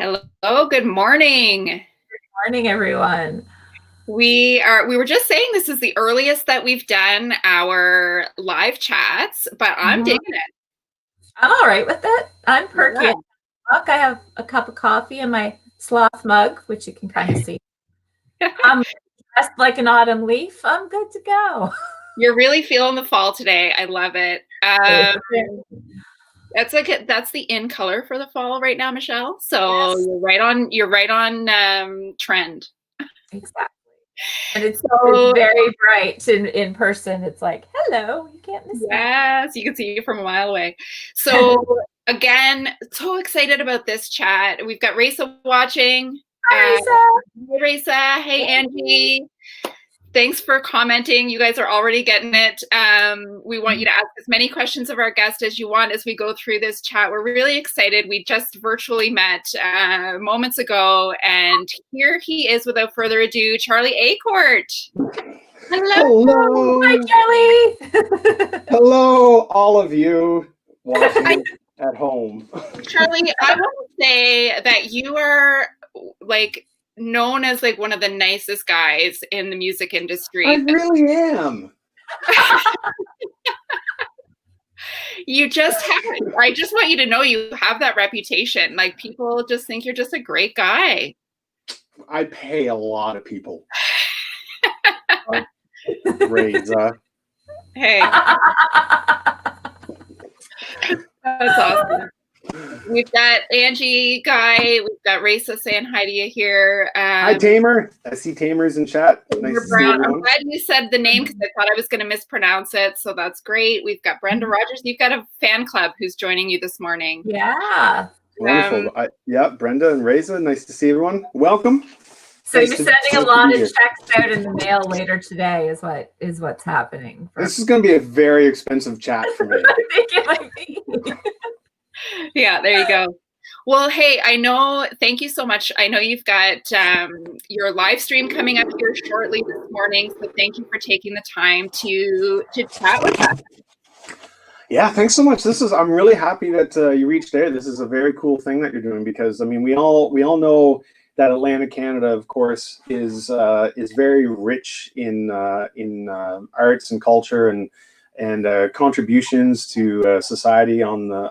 Hello, good morning. Morning, everyone. We were just saying this is the earliest that we've done our live chats, but I'm Mhm. digging it. I'm all right with it. I'm perky. Yeah. Look, I have a cup of coffee in my sloth mug, which you can kind of see. I'm dressed like an autumn leaf. I'm good to go. You're really feeling the fall today. I love it. That's the in color for the fall right now, Michelle. So Yes, you're right on trend. exactly. And it's So very bright in person. It's like, hello, you can't miss me. yes, you can see it from a mile away. So again, so excited about this chat. We've got Raisa watching. Hi, Uh, Risa. Hey, Raisa. Hey, Angie. Thanks for commenting. You guys are already getting it. We want you to ask as many questions of our guest as you want as we go through this chat. We're really excited. We just virtually met moments ago, and here he is without further ado, Charlie Acourt. Hello. Hi, Hello. Charlie. Hello, all of you I, watching at home. Charlie, I want to say that you are like known as like one of the nicest guys in the music I industry. really am. You just have, I just want you to know you have that reputation. Like people just think you're just a great guy. I pay a lot of people. Reza. Hey, that's awesome. We've got Angie Guy, we've got Raisa saying hi to you here. Hi, Tamer. I see Tamer's in chat. Nice to see Brown. I'm everyone. glad you said the name because I thought I was going to mispronounce it. So that's great. We've got Brenda Rogers. You've got a fan club who's joining you this morning. Yeah. Wonderful. Yeah, Brenda and Reza, nice to see everyone. Welcome. So Nice you're to- sending a nice to lot be of here. checks out in the mail later today is what's happening. This is going to be a very expensive chat for me. I think it might be. Yeah, there you go. Well, hey, I know, thank you so much. I know you've got your live stream coming up here shortly this morning. So thank you for taking the time to chat with us. Yeah, thanks so much. I'm really happy that you reached out. This is a very cool thing that you're doing because I mean we all know that Atlantic Canada, of course, is very rich in arts and culture and contributions to society on the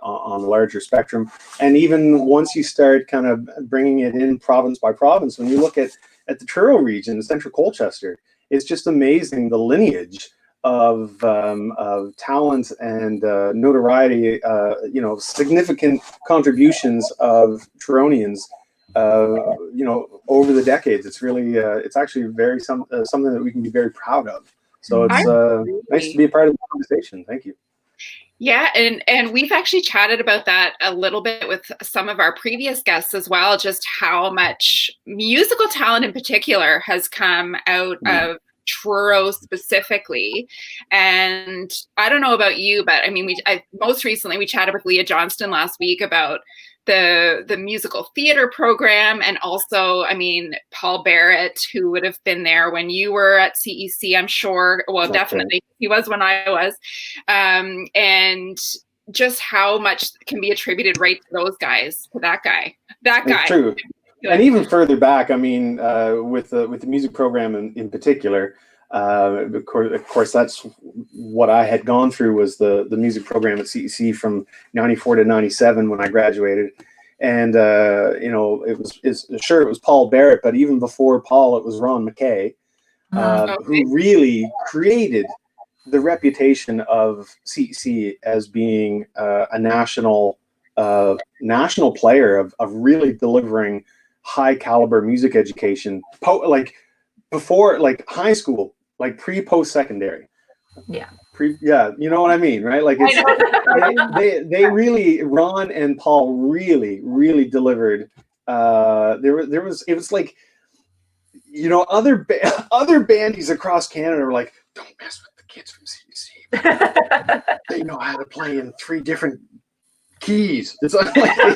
larger spectrum. And even once you start kind of bringing it in province by province, when you look at the Truro region, Central Colchester, it's just amazing the lineage of talent and notoriety, significant contributions of Turonians, over the decades. It's really, it's actually very something that we can be very proud of. So it's nice to be a part of the conversation. Thank you. Yeah, and we've actually chatted about that a little bit with some of our previous guests as well, just how much musical talent in particular has come out of Truro specifically. And I don't know about you, but I mean, most recently we chatted with Leah Johnston last week about the musical theater program, and also, I mean, Paul Barrett, who would have been there when you were at CEC, I'm sure. Well, That's definitely he was when I was, and just how much can be attributed right to those guys, to that guy. It's true. And even further back, I mean, with the music program in particular, of course, that's what I had gone through was the music program at CEC from '94 to '97 when I graduated, and it was Paul Barrett, but even before Paul, it was Ron McKay, who really created the reputation of CEC as being a national player of really delivering high caliber music education, like before, like high school, like post secondary. Yeah. You know what I mean, right? Like it's, they really, Ron and Paul really delivered. It was like, other bandies across Canada were like, don't mess with the kids from CBC. They know how to play in 3 different keys. It's like, there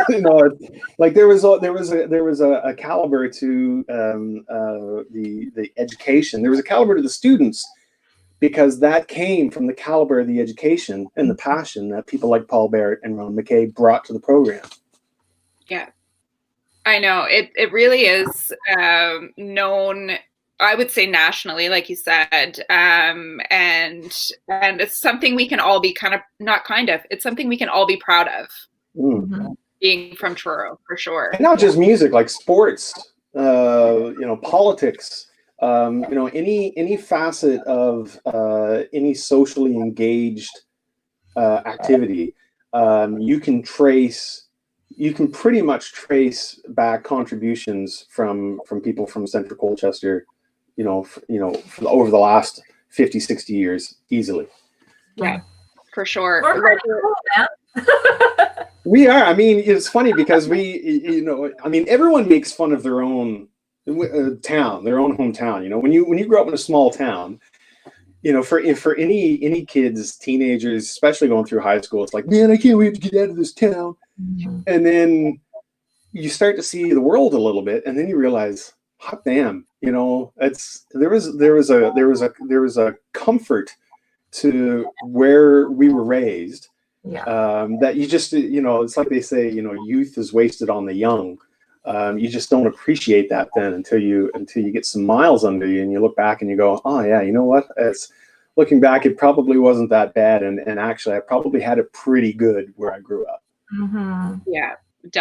was a caliber to the education. There was a caliber to the students because that came from the caliber of the education and the passion that people like Paul Barrett and Ron McKay brought to the program. Yeah. I know it really is known, I would say nationally, like you said, and it's something we can all be it's something we can all be proud of, being from Truro, for sure. And not just music, like sports, politics, any facet of any socially engaged activity. You can pretty much trace back contributions from people from Central Colchester, over the last 50, 60 years easily. Yeah, for sure. We're pretty cool, man. We are. I mean, it's funny because everyone makes fun of their own town, their own hometown. When you grow up in a small town, for any kids, teenagers, especially going through high school, it's like, man, I can't wait to get out of this town. And then you start to see the world a little bit, and then you realize, hot damn, there was a comfort to where we were raised. Yeah. That you just, it's like they say, youth is wasted on the young. You just don't appreciate that then until you get some miles under you and you look back and you go, oh yeah, you know what? Looking back, it probably wasn't that bad, and actually, I probably had it pretty good where I grew up. Mm-hmm. Yeah,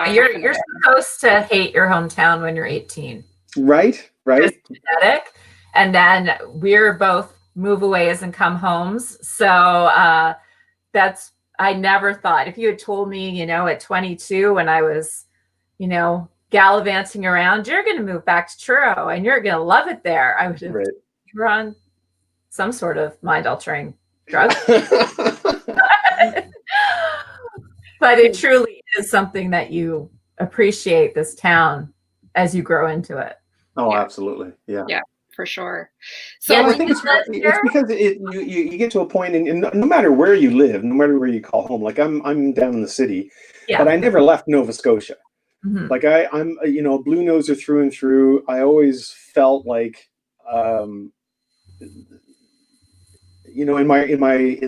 you're supposed to hate your hometown when you're 18. Right. It's genetic. And then we're both move-aways and come homes. So I never thought, if you had told me, at 22 when I was, gallivanting around, you're going to move back to Truro and you're going to love it there, I would have, you were on some sort of mind-altering drug. But it truly is something that you appreciate, this town, as you grow into it. Oh, absolutely. Yeah. Yeah, for sure. So I think it's because you get to a point, and no matter where you live, no matter where you call home, like I'm down in the city, but I never left Nova Scotia. Mm-hmm. Like I'm Blue Noser through and through. I always felt like, in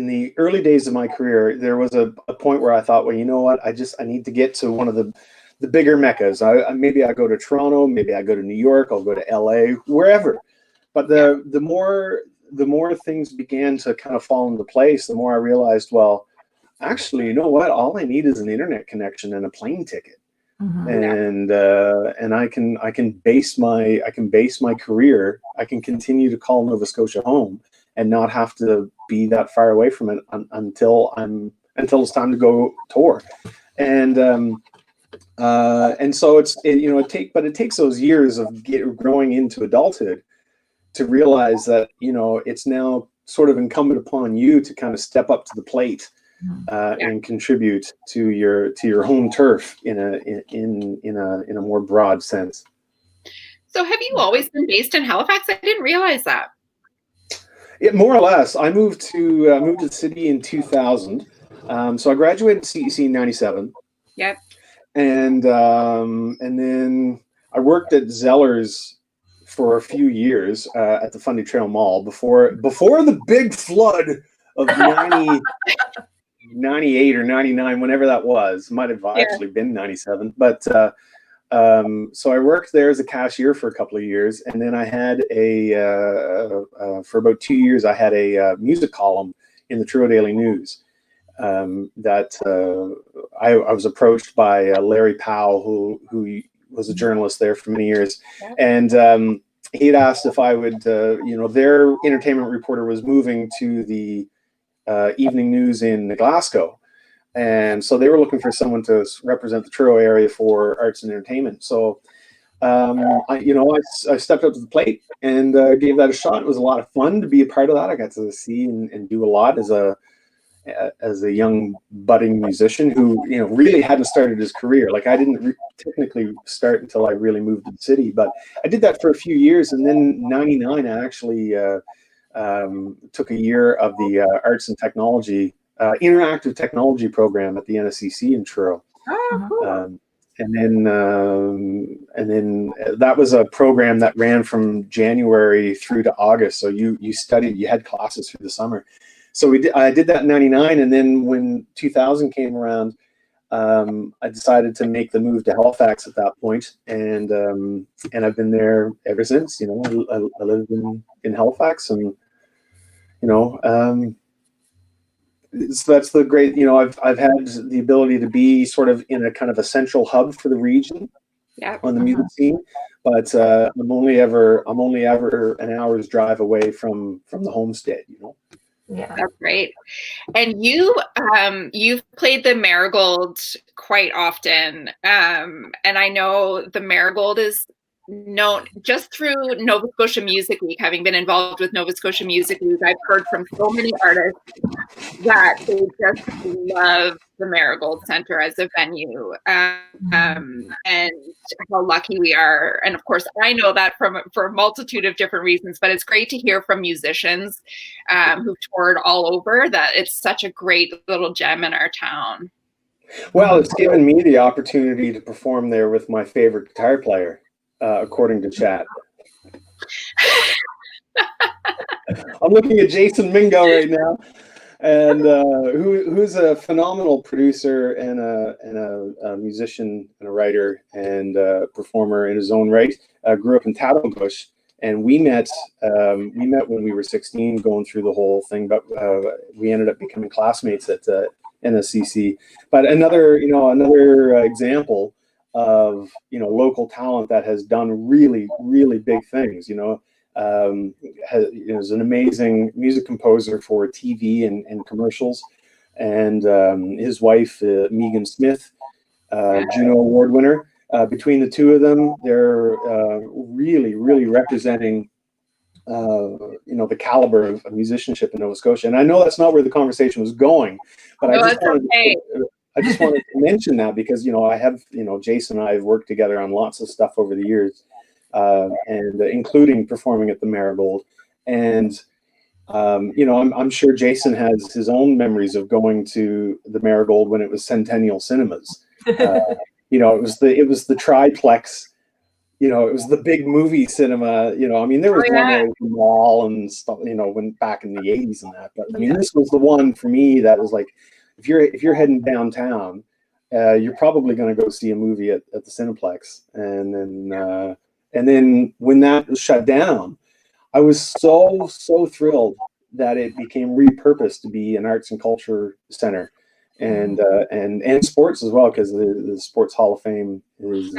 the early days of my career, there was a point where I thought, well, you know what, I need to get to one of the bigger meccas. Maybe I go to Toronto, maybe I go to New York, I'll go to LA, wherever. But the more things began to kind of fall into place, the more I realized, well, actually, you know what, all I need is an internet connection and a plane ticket. Mm-hmm. And I can base my career. I can continue to call Nova Scotia home and not have to be that far away from it until it's time to go tour. And so it takes those years of growing into adulthood to realize that it's now sort of incumbent upon you to kind of step up to the plate and contribute to your home turf in a more broad sense. So have you always been based in Halifax? I didn't realize that. Yeah, more or less. I moved to the city in 2000. So I graduated CEC in 97. Yep. And then I worked at Zeller's for a few years at the Fundy Trail Mall before the big flood of 98 or 99, whenever that was. Might have actually been 97. But so I worked there as a cashier for a couple of years, and then I had for about 2 years I had a music column in the Truro Daily News. That I was approached by Larry Powell, who was a journalist there for many years, and he had asked if I would, their entertainment reporter was moving to the evening news in Glasgow, and so they were looking for someone to represent the Truro area for arts and entertainment. So I stepped up to the plate and gave that a shot. It was a lot of fun to be a part of that. I got to see and do a lot as a young budding musician who really hadn't started his career. Like I didn't technically start until I really moved to the city, but I did that for a few years, and then '99 I actually took a year of the arts and technology interactive technology program at the NSCC in Truro. Oh, cool. And then that was a program that ran from January through to August. So you had classes through the summer. So I did that in '99, and then when 2000 came around, I decided to make the move to Halifax at that point, and I've been there ever since. You know, I live in Halifax, and you know, so that's the great. You know, I've had the ability to be sort of in a kind of a central hub for the region on the music scene, but I'm only ever an hour's drive away from the homestead. You know. Yeah, that's great. And you've played the Marigold quite often, and I know the Marigold is known just through Nova Scotia Music Week. Having been involved with Nova Scotia Music Week, I've heard from so many artists that they just love the Marigold Center as a venue, and how lucky we are. And of course, I know that for a multitude of different reasons, but it's great to hear from musicians who've toured all over that it's such a great little gem in our town. Well, it's given me the opportunity to perform there with my favorite guitar player, according to chat. I'm looking at Jason Mingo right now, and who's a phenomenal producer and a musician and a writer and performer in his own right. Grew up in Tattlebush, and we met when we were 16, going through the whole thing. But we ended up becoming classmates at NSCC. But another example of local talent that has done really, really big things. Is an amazing music composer for TV and commercials, and his wife Megan Smith, Juno Award winner. Between the two of them, they're really, really representing the caliber of musicianship in Nova Scotia. And I know that's not where the conversation was going, but I just wanted to mention that because I have Jason and I have worked together on lots of stuff over the years. And including performing at the Marigold, and I'm sure Jason has his own memories of going to the Marigold when it was Centennial Cinemas. It was the triplex. It was the big movie cinema. There was one at the mall and stuff. When back in the '80s and that. But this was the one for me that was like, if you're heading downtown, you're probably going to go see a movie at the Cineplex, and then when that was shut down, I was so thrilled that it became repurposed to be an arts and culture center, and sports as well, because the Sports Hall of Fame is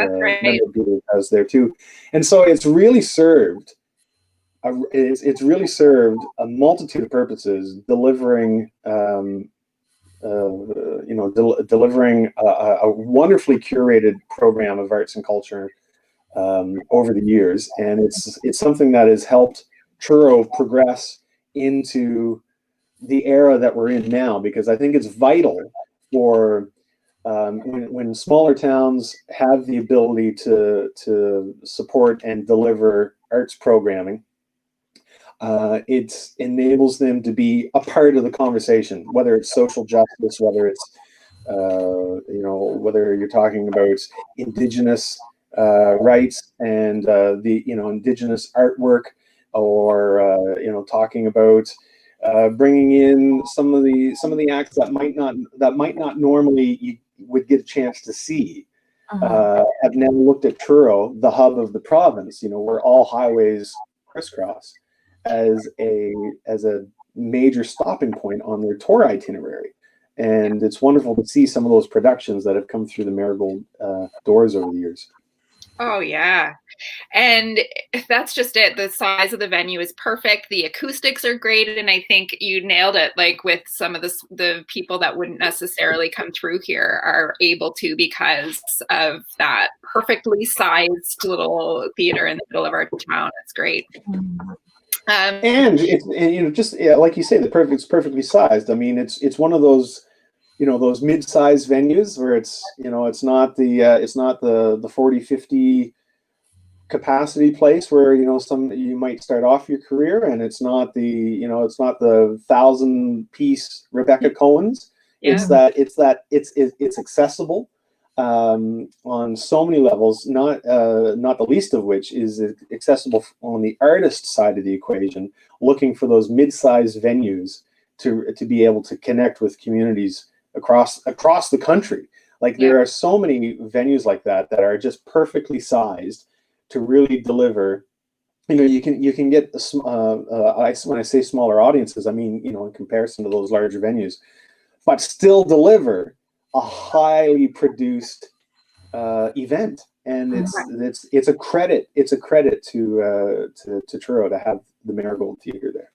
housed there too, and so it's really served a multitude of purposes, delivering delivering a wonderfully curated program of arts and culture over the years, and it's something that has helped Truro progress into the era that we're in now, because I think it's vital for when smaller towns have the ability to support and deliver arts programming. It enables them to be a part of the conversation, whether it's social justice, whether it's whether you're talking about Indigenous rights and the Indigenous artwork, or talking about bringing in some of the acts that might not normally you would get a chance to see. Have now looked at Truro, the hub of the province, where all highways crisscross, as a major stopping point on their tour itinerary. And it's wonderful to see some of those productions that have come through the Marigold doors over the years. Oh yeah, and that's just it. The size of the venue is perfect. The acoustics are great, and I think you nailed it. Like with some of the people that wouldn't necessarily come through here are able to because of that perfectly sized little theater in the middle of our town. It's great. And it's like you say, it's perfectly sized. It's one of those. Those mid-sized venues where it's not the 40-50 capacity place where you might start off your career, and it's not the 1,000-piece Rebecca Cohen's. Yeah. It's accessible on so many levels, not the least of which is accessible on the artist side of the equation, looking for those mid-sized venues to be able to connect with communities across the country. Like there are so many venues like that that are just perfectly sized to really deliver. You know, you can get when I say smaller audiences, I mean, you know, in comparison to those larger venues, but still deliver a highly produced event. And it's a credit. It's a credit to Truro to have the Marigold Theater there.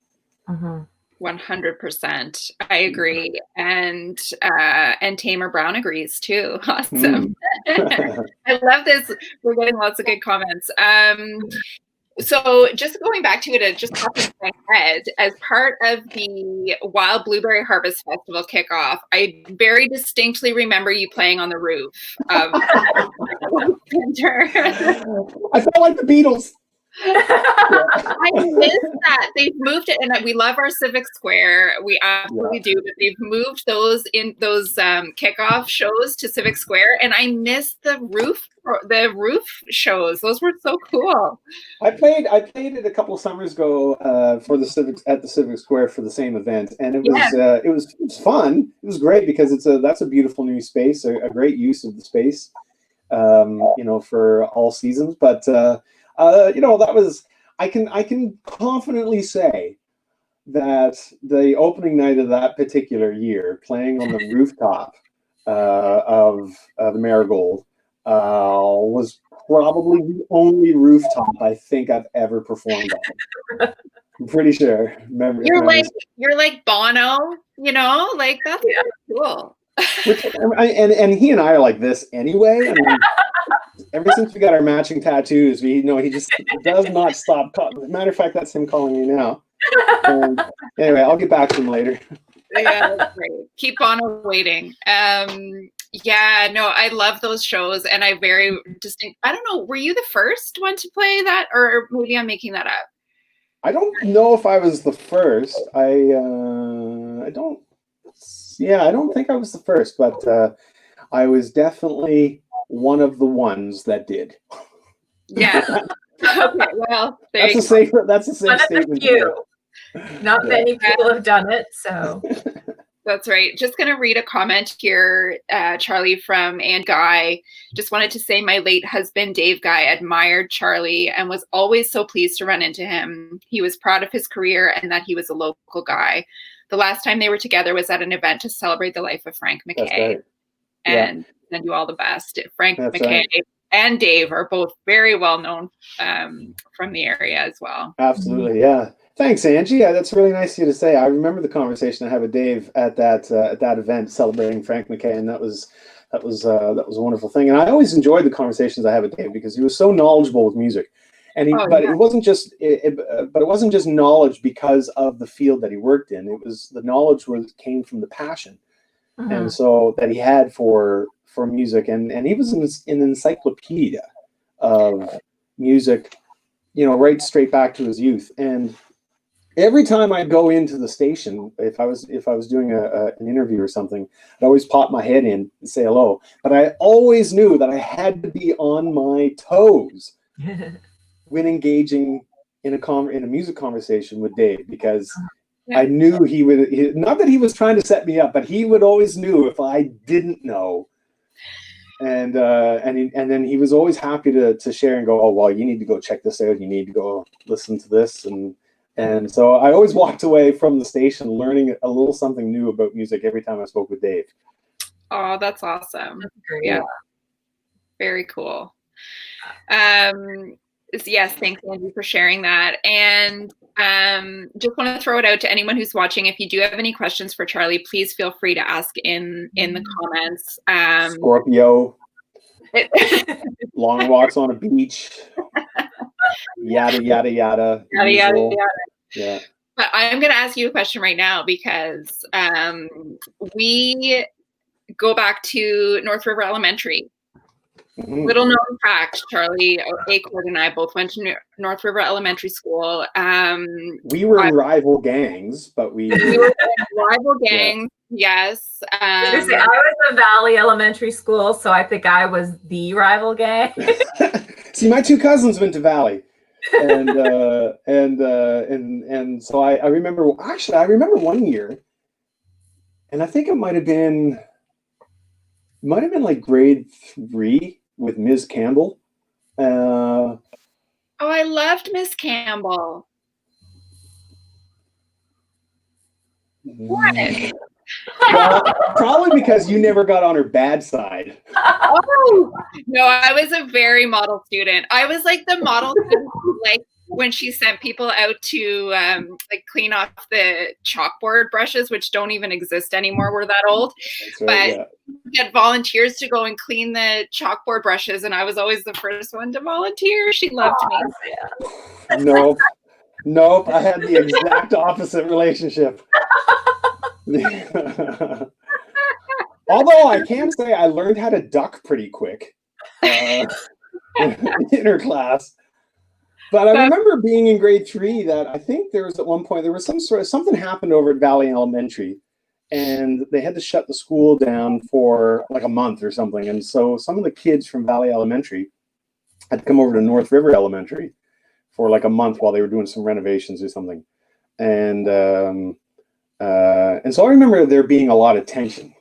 100%. I agree. And Tamer Brown agrees too. Awesome. I love this. We're getting lots of good comments. So just going back to it, it just popped into my head. As part of the Wild Blueberry Harvest Festival kickoff, I very distinctly remember you playing on the roof of Center. I felt like the Beatles. I miss that. They've moved it, and we love our Civic Square. We absolutely do, but they've moved those kickoff shows to Civic Square, and I miss the roof shows. Those were so cool. I played it a couple of summers ago at the Civic Square for the same event, and it was fun. It was great because that's a beautiful new space, a great use of the space, you know, for all seasons, but. You know, I can confidently say that the opening night of that particular year, playing on the rooftop of the Marigold, was probably the only rooftop I think I've ever performed on. I'm pretty sure. You're like Bono, you know, like that's cool. And he and I are like this anyway. I mean, ever since we got our matching tattoos, he just does not stop. Matter of fact, that's him calling me now. Anyway, I'll get back to him later. Yeah, that's great. Keep on waiting. Yeah, no, I love those shows, and I very distinct. I don't know, were you the first one to play that, or maybe I'm making that up? I don't know if I was the first. I don't think I was the first, but I was definitely one of the ones that did. Yeah. Okay. Well, that's a safe statement. Not many people have done it, so. That's right. Just going to read a comment here, Charlie, from Ann Guy. Just wanted to say my late husband, Dave Guy, admired Charlie and was always so pleased to run into him. He was proud of his career and that he was a local guy. The last time they were together was at an event to celebrate the life of Frank McKay. That's right. And send you all the best. Frank That's McKay right. and Dave are both very well known from the area as well. Absolutely, yeah. Thanks, Angie. Yeah, that's really nice of you to say. I remember the conversation I had with Dave at that event celebrating Frank McKay, and that was a wonderful thing. And I always enjoyed the conversations I had with Dave because he was so knowledgeable with music. And it wasn't just knowledge because of the field that he worked in. It was the knowledge came from the passion, and so that he had for music. And he was an encyclopedia of music, you know, right straight back to his youth. And every time I'd go into the station, if I was doing an interview or something, I'd always pop my head in and say hello. But I always knew that I had to be on my toes when engaging in a music conversation with Dave, because I knew he would. Not that he was trying to set me up, but he would always knew if I didn't know. And then he was always happy to share and go, oh well, you need to go check this out. You need to go listen to this and so I always walked away from the station learning a little something new about music every time I spoke with Dave. Oh, that's awesome. That's great. Yeah. Very cool. Yes, thanks, Angie, for sharing that. And just want to throw it out to anyone who's watching. If you do have any questions for Charlie, please feel free to ask in the comments. Scorpio, long walks on a beach, yada yada yada. Yada yada yada. Yeah. But I'm going to ask you a question right now because we go back to North River Elementary. Little known fact, Charlie Acord and I both went to North River Elementary School. We were in rival gangs, but we were in rival gangs. Yes. I was in Valley Elementary School, so I think I was the rival gang. See, my two cousins went to Valley, and so I remember. Actually, I remember one year, and I think it might have been. might have been like grade 3 with Ms. Campbell. Oh, I loved Miss Campbell. What? Well, probably because you never got on her bad side. Oh no, I was a very model student. I was like the model student who, like, when she sent people out to like clean off the chalkboard brushes, which don't even exist anymore. We're that old. That's right, But get volunteers to go and clean the chalkboard brushes, and I was always the first one to volunteer. She loved me. Nope. I had the exact opposite relationship. Although I can say I learned how to duck pretty quick in her class. But I remember being in grade 3 that I think there was at one point, there was something happened over at Valley Elementary, and they had to shut the school down for like a month or something. And so some of the kids from Valley Elementary had to come over to North River Elementary for like a month while they were doing some renovations or something. And so I remember there being a lot of tension.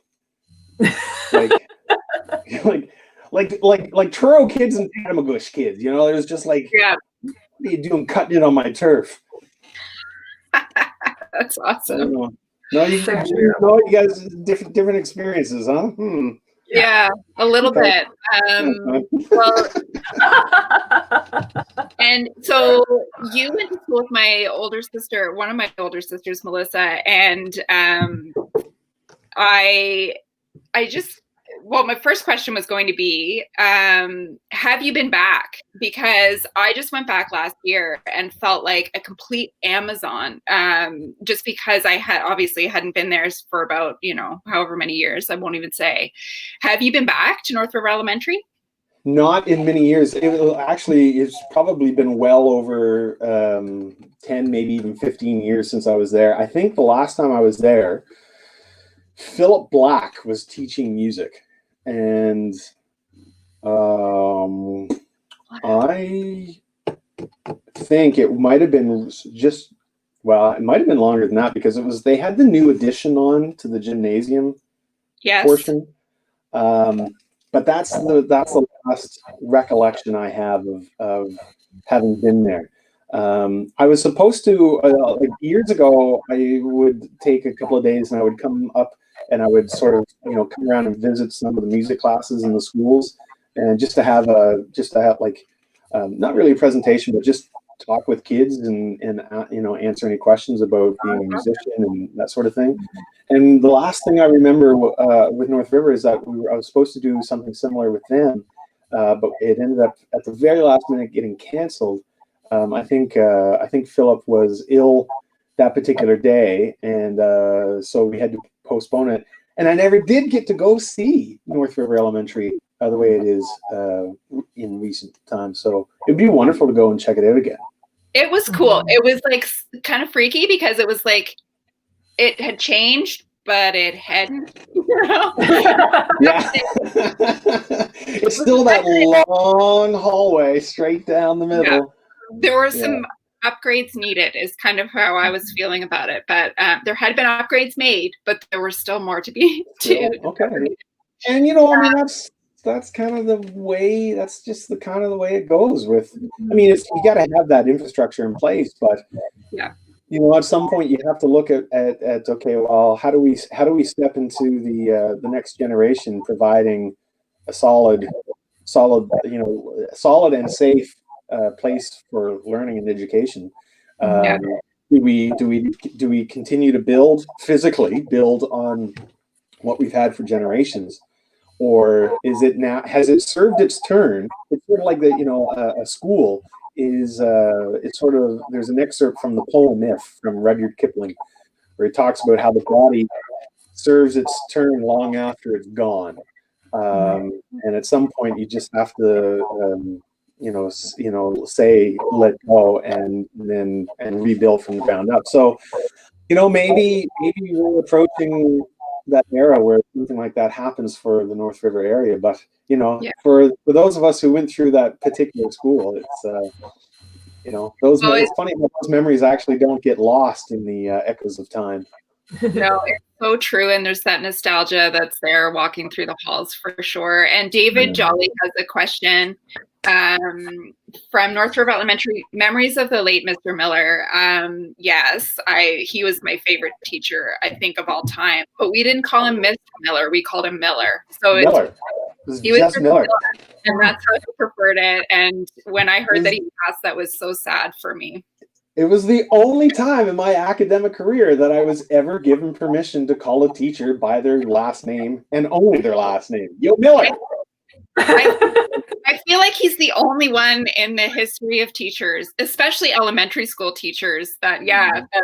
like Truro kids and Patamugush kids, you know, there's just like, yeah. What are you doing cutting it on my turf? That's awesome. No, you guys different experiences, huh? Yeah, a little bit. Well, and so you went to school with my older sister, one of my older sisters, Melissa, and my first question was going to be, have you been back? Because I just went back last year and felt like a complete Amazon, just because I hadn't been there for about, however many years, I won't even say. Have you been back to North River Elementary? Not in many years. It's probably been well over 10, maybe even 15 years since I was there. I think the last time I was there, Philip Black was teaching music, and I think it might have been it might have been longer than that, because they had the new addition on to the gymnasium portion. But that's the last recollection I have of having been there. I was supposed to, like years ago, I would take a couple of days and I would come up and I would sort of, come around and visit some of the music classes in the schools, and just to have like, not really a presentation, but just talk with kids and answer any questions about being a musician and that sort of thing. And the last thing I remember with North River is that I was supposed to do something similar with them, but it ended up at the very last minute getting canceled. I think Philip was ill that particular day, and so we had to postpone it. And I never did get to go see North River Elementary the way it is in recent times. So it'd be wonderful to go and check it out again. It was cool. It was like kind of freaky because it was like it had changed, but it hadn't. Yeah. It's still that long hallway straight down the middle. Yeah. There were some upgrades needed, is kind of how I was feeling about it. But there had been upgrades made, but there were still more to be. Okay. And that's kind of the way. That's just the kind of the way it goes. You got to have that infrastructure in place, but at some point you have to look at okay, well, how do we step into the next generation, providing a solid and safe place for learning and education. Do we continue to build on what we've had for generations, or has it served its turn? It's sort of like a school is it's sort of, there's an excerpt from the poem If from Rudyard Kipling, where he talks about how the body serves its turn long after it's gone, and at some point you just have to say let go and rebuild from the ground up. So maybe we're approaching that era where something like that happens for the North River area. But for those of us who went through that particular school, it's it's funny how those memories actually don't get lost in the echoes of time. No, it's so true. And there's that nostalgia that's there walking through the halls for sure. And David Jolly has a question from North River Elementary, memories of the late Mr. Miller. Yes, he was my favorite teacher, I think, of all time. But we didn't call him Mr. Miller. We called him Miller. So Miller. He was just Miller. And that's how he preferred it. And when I heard that he passed, that was so sad for me. It was the only time in my academic career that I was ever given permission to call a teacher by their last name and only their last name. Yo, Miller. I feel like he's the only one in the history of teachers, especially elementary school teachers, that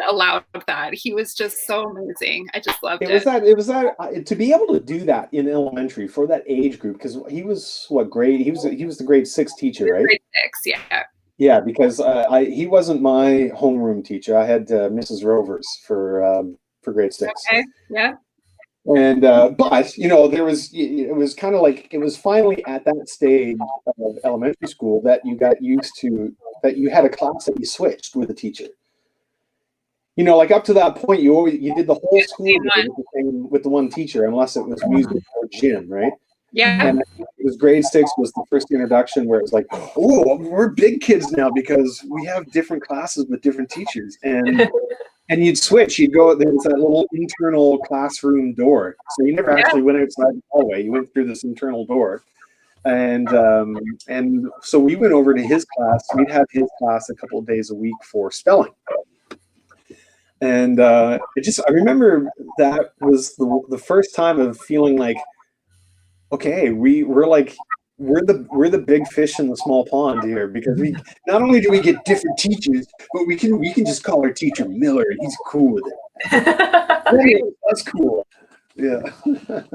allowed that. He was just so amazing. I just loved it. It was that to be able to do that in elementary for that age group, because he was what grade? He was the grade 6 teacher, right? Grade 6, yeah. Yeah, because he wasn't my homeroom teacher. I had Mrs. Rovers for grade 6. Okay, yeah. And but it was kind of like it was finally at that stage of elementary school that you got used to that you had a class that you switched with a teacher. Like up to that point, you did the whole school with the one teacher, unless it was music or gym, right? Yeah. And it was grade 6 was the first introduction where it was like, oh, we're big kids now because we have different classes with different teachers. And you'd switch. You'd go, there was that little internal classroom door. So you never actually went outside the hallway. You went through this internal door. And so we went over to his class. We'd have his class a couple of days a week for spelling. And I remember that was the first time of feeling like, okay, we're the big fish in the small pond here, because we not only do we get different teachers, but we can just call our teacher Miller. He's cool with it. That's cool. Yeah.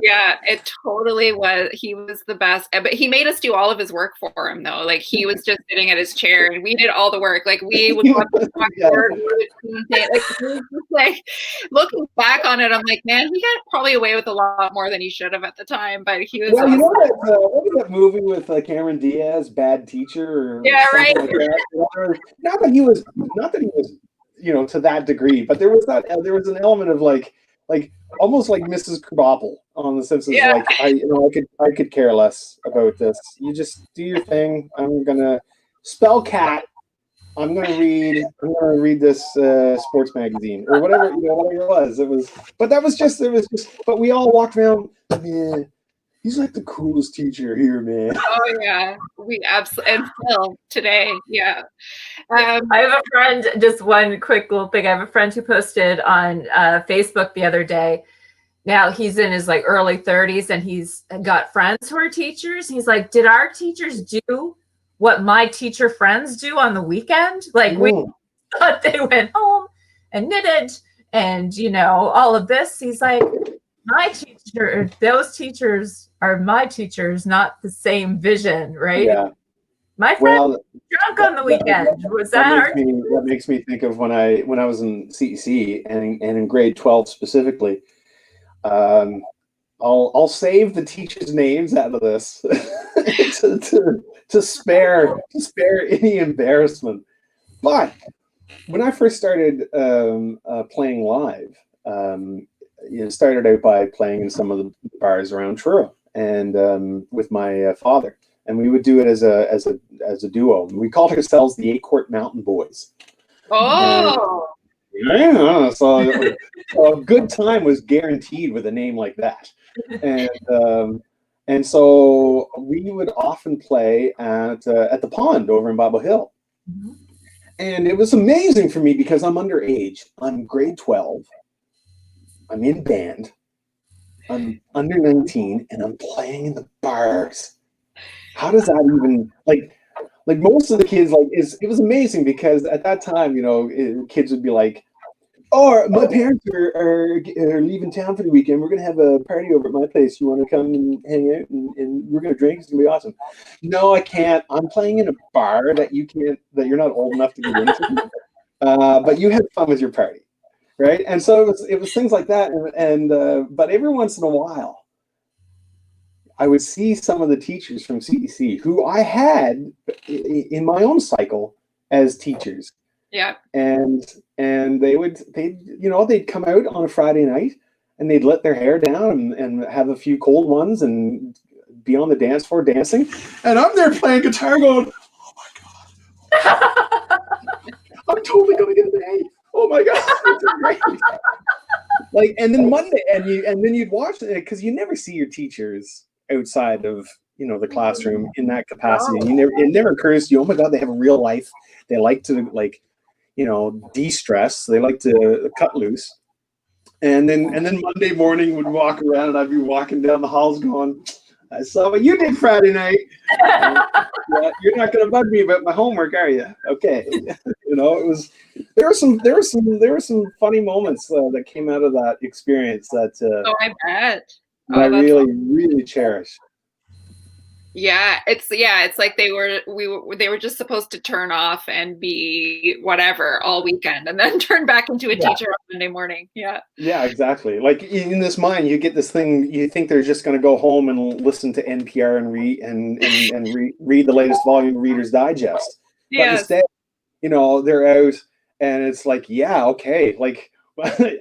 Yeah, it totally was. He was the best, but he made us do all of his work for him, though. Like, he was just sitting at his chair and we did all the work. Like, we would watch the chalkboard, like looking back on it, I'm like, man, he got probably away with a lot more than he should have at the time. But he was. Well, you know what was that movie with Cameron Diaz, Bad Teacher? Or right. Like that? Not that he was, to that degree, but there was an element of like almost like Mrs. Krabappel on The Simpsons. Yeah. Like I could care less about this. You just do your thing. I'm gonna spell cat. I'm gonna read this sports magazine or whatever it was. But we all walked around. Man, he's like the coolest teacher here, man. Oh yeah, we absolutely, and still today, yeah. I have a friend, just one quick little thing. I have a friend who posted on Facebook the other day. Now he's in his early 30s and he's got friends who are teachers. He's like, did our teachers do what my teacher friends do on the weekend? Like, we thought they went home and knitted and, all of this. He's like, those teachers are my teachers, not the same vision, right? Yeah. My friend drunk on the weekend. That makes me think of when I was in CEC and in grade 12 specifically. I'll save the teachers' names out of this to spare any embarrassment. But when I first started playing live, started out by playing in some of the bars around Truro and with my father. And we would do it as a duo. We called ourselves the 8-Court Mountain Boys. Oh, so a good time was guaranteed with a name like that. And so we would often play at the pond over in Bobble Hill. Mm-hmm. And it was amazing for me because I'm underage. I'm grade 12. I'm in band. I'm under 19, and I'm playing in the bars. How does that even like most of the kids it was amazing because at that time kids would be like, oh, my parents are leaving town for the weekend, we're gonna have a party over at my place, you want to come and hang out and we're gonna drink, it's gonna be awesome. No, I can't. I'm playing in a bar that you're not old enough to get into, but you had fun with your party, right? And so it was things like that, and but every once in a while I would see some of the teachers from CEC who I had in my own cycle as teachers. Yeah. And they'd come out on a Friday night and they'd let their hair down and have a few cold ones and be on the dance floor dancing. And I'm there playing guitar going, oh my God, I'm totally going to get an A. Oh my God, this is great. Like, and then Monday, and then you'd watch it because you never see your teachers outside of the classroom in that capacity. And it never occurs to you, oh my God, they have a real life. They like to de-stress. They like to cut loose. And then Monday morning would walk around and I'd be walking down the halls going, I saw what you did Friday night. You're not going to bug me about my homework, are you? Okay. There were some funny moments that came out of that experience that I bet. I really cherish. Yeah, it's like they were just supposed to turn off and be whatever all weekend and then turn back into a teacher on Monday morning. Yeah. Yeah, exactly. Like in this mind, you get this thing, you think they're just going to go home and listen to NPR and read the latest volume of Reader's Digest. Yes. But instead, they're out and it's like, yeah, okay. Like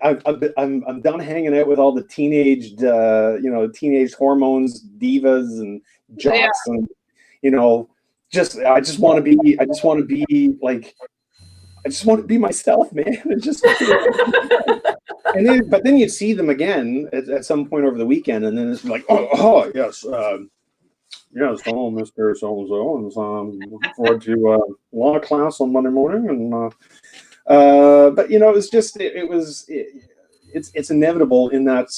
I'm done hanging out with all the teenage hormones, divas and jocks, and I just want to be myself, man. And just but then you see them again at some point over the weekend, and then it's like, oh yes, hello, Mr. So-and-so, and looking forward to law class on Monday morning, and but it's inevitable in that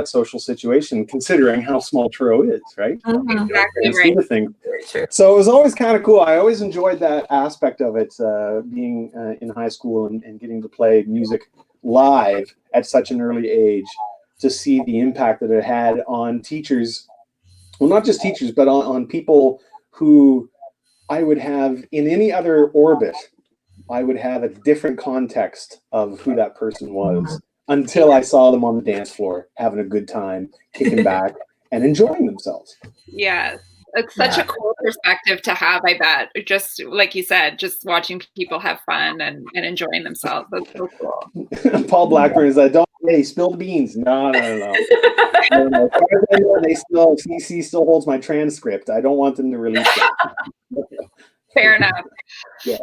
social situation, considering how small Truro is, right? Exactly right. Thing. So it was always kind of cool. I always enjoyed that aspect of it, being in high school and getting to play music live at such an early age, to see the impact that it had on teachers. Well, not just teachers, but on people who I would have in any other orbit. I would have a different context of who that person was until I saw them on the dance floor having a good time, kicking back and enjoying themselves. Yeah, it's such a cool perspective to have, I bet. Just like you said, just watching people have fun and enjoying themselves. That's so cool. Paul Blackburn is like, hey, spill the beans. No. CC still holds my transcript. I don't want them to release it. Fair enough. Yeah.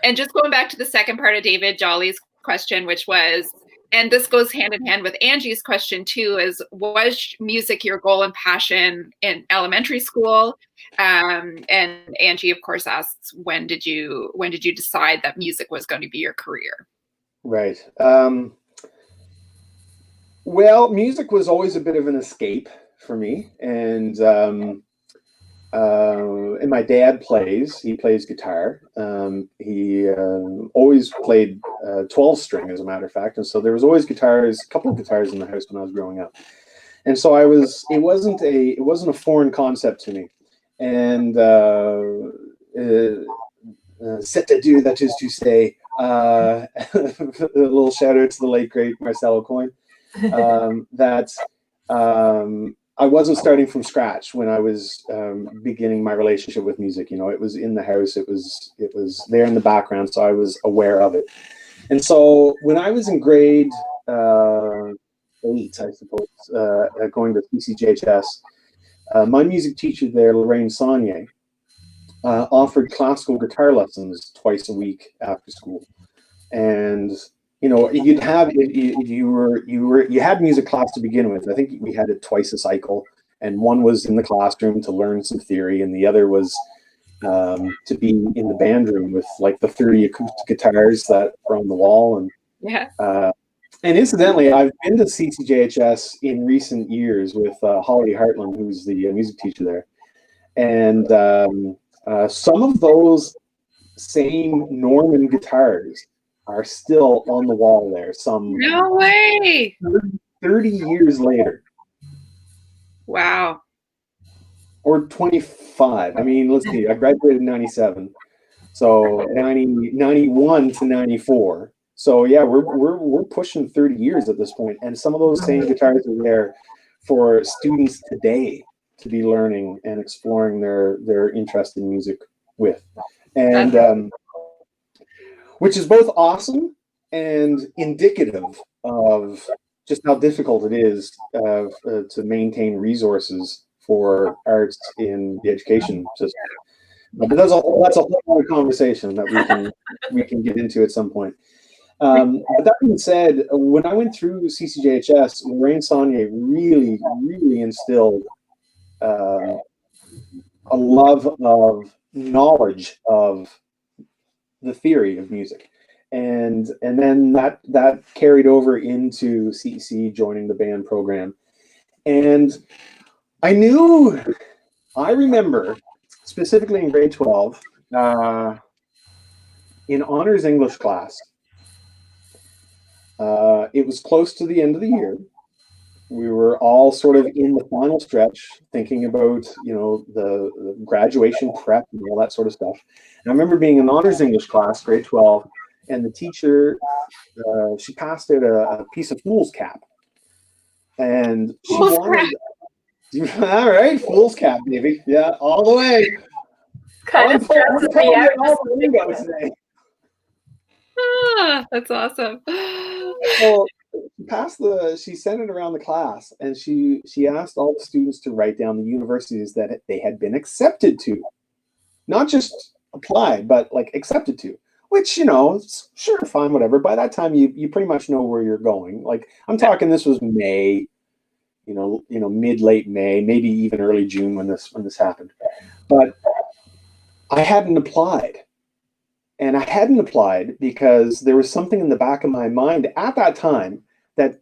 And just going back to the second part of David Jolly's question, which was, and this goes hand in hand with Angie's question too, was music your goal and passion in elementary school? And Angie, of course, asks, when did you decide that music was going to be your career? Right. Well, music was always a bit of an escape for me, and my dad plays guitar. He always played 12 string, as a matter of fact, and so there was always a couple of guitars in the house when I was growing up, and so it wasn't a foreign concept to me. And c'est à dire, that is to say, a little shout out to the late great Marcel Coyne, that I wasn't starting from scratch when I was beginning my relationship with music. It was in the house. It was there in the background, so I was aware of it. And so when I was in grade 8, I suppose, going to CCJHS, my music teacher there, Lorraine Saunier, offered classical guitar lessons twice a week after school. And you'd have, if you had music class to begin with. I think we had it twice a cycle, and one was in the classroom to learn some theory, and the other was to be in the band room with like the 30 acoustic guitars that were on the wall. And and incidentally, I've been to CCJHS in recent years with Holly Hartland, who's the music teacher there, and some of those same Norman guitars are still on the wall there. No way. 30 years later. Wow. Or 25. I mean, let's see. I graduated in 97. So 91 to 94. So yeah, we're pushing 30 years at this point. And some of those same guitars are there for students today to be learning and exploring their interest in music with. And which is both awesome and indicative of just how difficult it is to maintain resources for arts in the education system. But that's a whole other conversation that we can get into at some point. But that being said, when I went through CCJHS, Lorraine Saunier really, really instilled a love of knowledge of the theory of music, and then that carried over into CEC, joining the band program. And I remember specifically in grade 12, in honors English class, it was close to the end of the year. We were all sort of in the final stretch, thinking about, the graduation prep and all that sort of stuff. And I remember being in honors English class, grade 12, and the teacher, she passed out a piece of fool's cap. And she wanted, all right, fool's cap, baby. Yeah, all the way. Kind of stresses me out. Ah, that's awesome. Well, she sent it around the class, and she asked all the students to write down the universities that they had been accepted to, not just applied, but like accepted to. Which, sure, fine, whatever. By that time, you pretty much know where you're going. Like, I'm talking, this was May, mid late May, maybe even early June when this happened. But I hadn't applied. And I hadn't applied because there was something in the back of my mind at that time that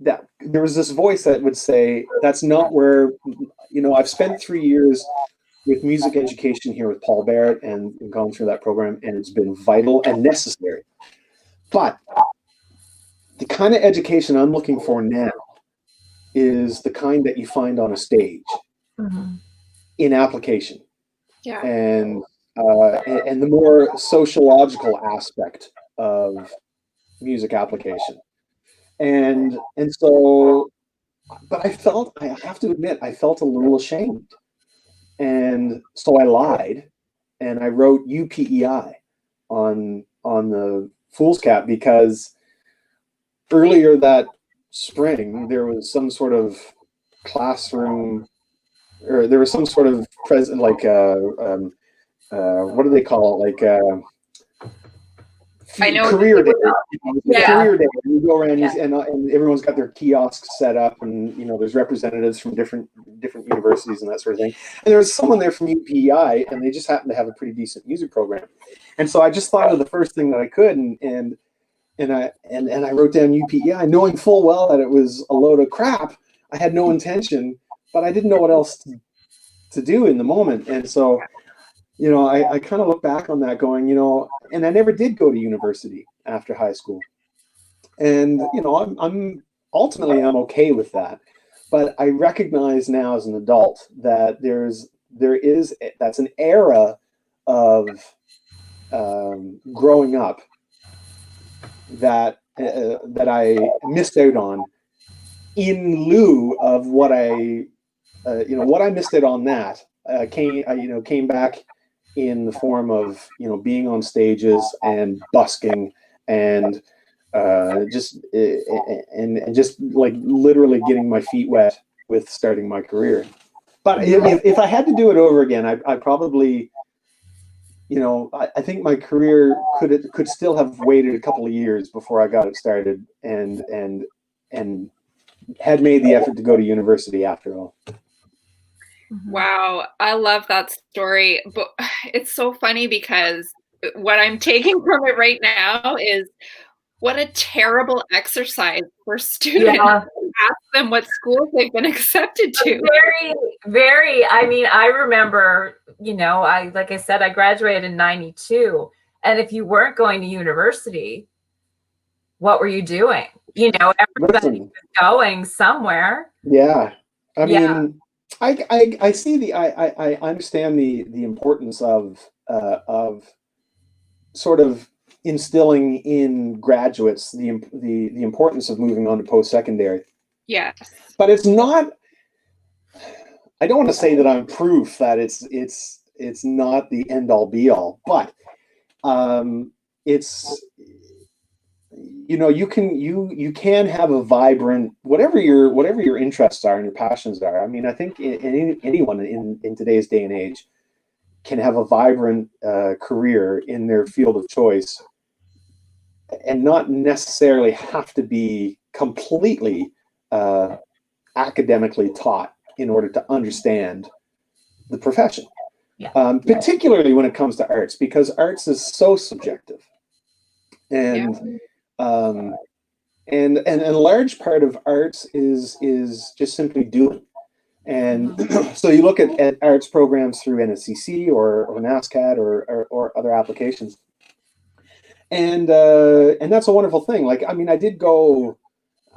there was this voice that would say, that's not where, I've spent 3 years with music education here with Paul Barrett and gone through that program, and it's been vital and necessary. But the kind of education I'm looking for now is the kind that you find on a stage in application. Yeah. And the more sociological aspect of music application. And so, but I have to admit, I felt a little ashamed. And so I lied, and I wrote UPEI on the fool's cap, because earlier that spring there was some sort of classroom, or there was some sort of present, like what do they call it? Like I know career day. Career day. You go around and everyone's got their kiosks set up, and there's representatives from different universities and that sort of thing. And there was someone there from UPEI, and they just happened to have a pretty decent music program. And so I just thought of the first thing that I could, and I wrote down UPEI, knowing full well that it was a load of crap. I had no intention, but I didn't know what else to do in the moment. And so, I kind of look back on that going, and I never did go to university after high school. And, I'm ultimately okay with that. But I recognize now as an adult that that's an era of growing up that I missed out on, in lieu of what I missed out on that came back in the form of being on stages and busking and just like literally getting my feet wet with starting my career. But if I had to do it over again, I probably, I think my career could still have waited a couple of years before I got it started, and had made the effort to go to university after all. Wow, I love that story. But it's so funny because what I'm taking from it right now is what a terrible exercise for students to ask them what schools they've been accepted to. Very, very. I mean, I remember, like I said, I graduated in '92. And if you weren't going to university, what were you doing? Everybody was going somewhere. Yeah. I mean, I see I understand the importance of sort of instilling in graduates the importance of moving on to post-secondary. Yes. But it's not, I don't want to say that I'm proof that it's not the end all be all, but it's, you know, you can have a vibrant, whatever your interests are and your passions are. I mean, I think anyone in today's day and age can have a vibrant career in their field of choice, and not necessarily have to be completely academically taught in order to understand the profession. Yeah. Particularly when it comes to arts, because arts is so subjective, and and a large part of arts is just simply doing. And so you look at arts programs through NSCC or NASCAD or other applications, and that's a wonderful thing. Like, I mean, I did go,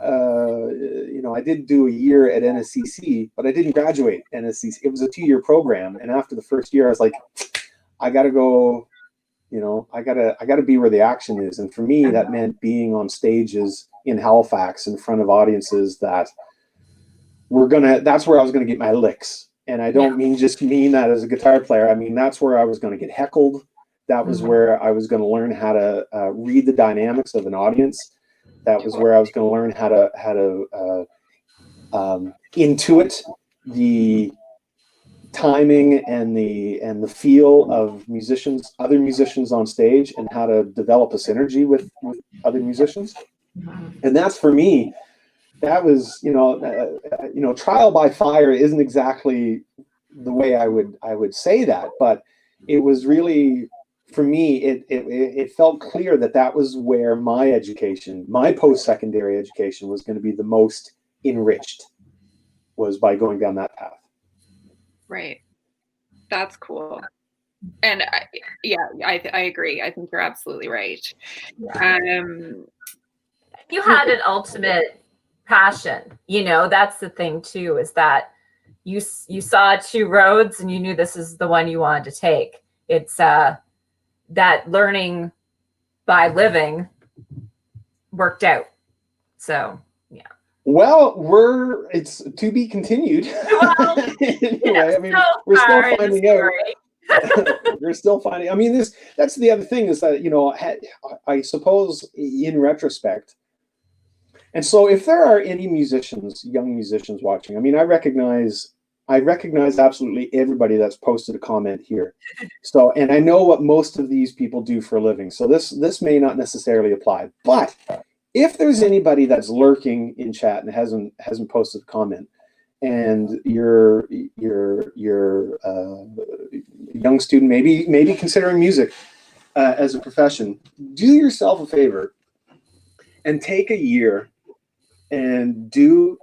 you know, I did do a year at NSCC, but I didn't graduate NSCC. It was a 2-year program, and after the first year, I was like, I got to go. You know, I gotta be where the action is, and for me, that meant being on stages in Halifax in front of audiences that that's where I was gonna get my licks. And I don't mean that as a guitar player. I mean, that's where I was gonna get heckled. That was where I was gonna learn how to read the dynamics of an audience. That was where I was gonna learn how to intuit the timing and the feel of other musicians on stage, and how to develop a synergy with other musicians. And that's, for me, that was, you know, trial by fire isn't exactly the way I would say that, but it was really, for me, it felt clear that was where my education, my post-secondary education, was going to be the most enriched, was by going down that path. Right. That's cool. And I agree. I think you're absolutely right. You had an ultimate passion, you know, that's the thing too, is that you saw 2 roads and you knew this is the one you wanted to take. It's that learning by living worked out. So yeah. Well, it's to be continued. Well, anyway, I mean, we're still finding out. We're still finding. I mean, that's the other thing, is that, you know, I suppose in retrospect. And so, if there are any young musicians watching, I mean, I recognize absolutely everybody that's posted a comment here. So, and I know what most of these people do for a living. So this may not necessarily apply, but if there's anybody that's lurking in chat and hasn't posted a comment, and you're a young student, maybe considering music as a profession, do yourself a favor and take a year and do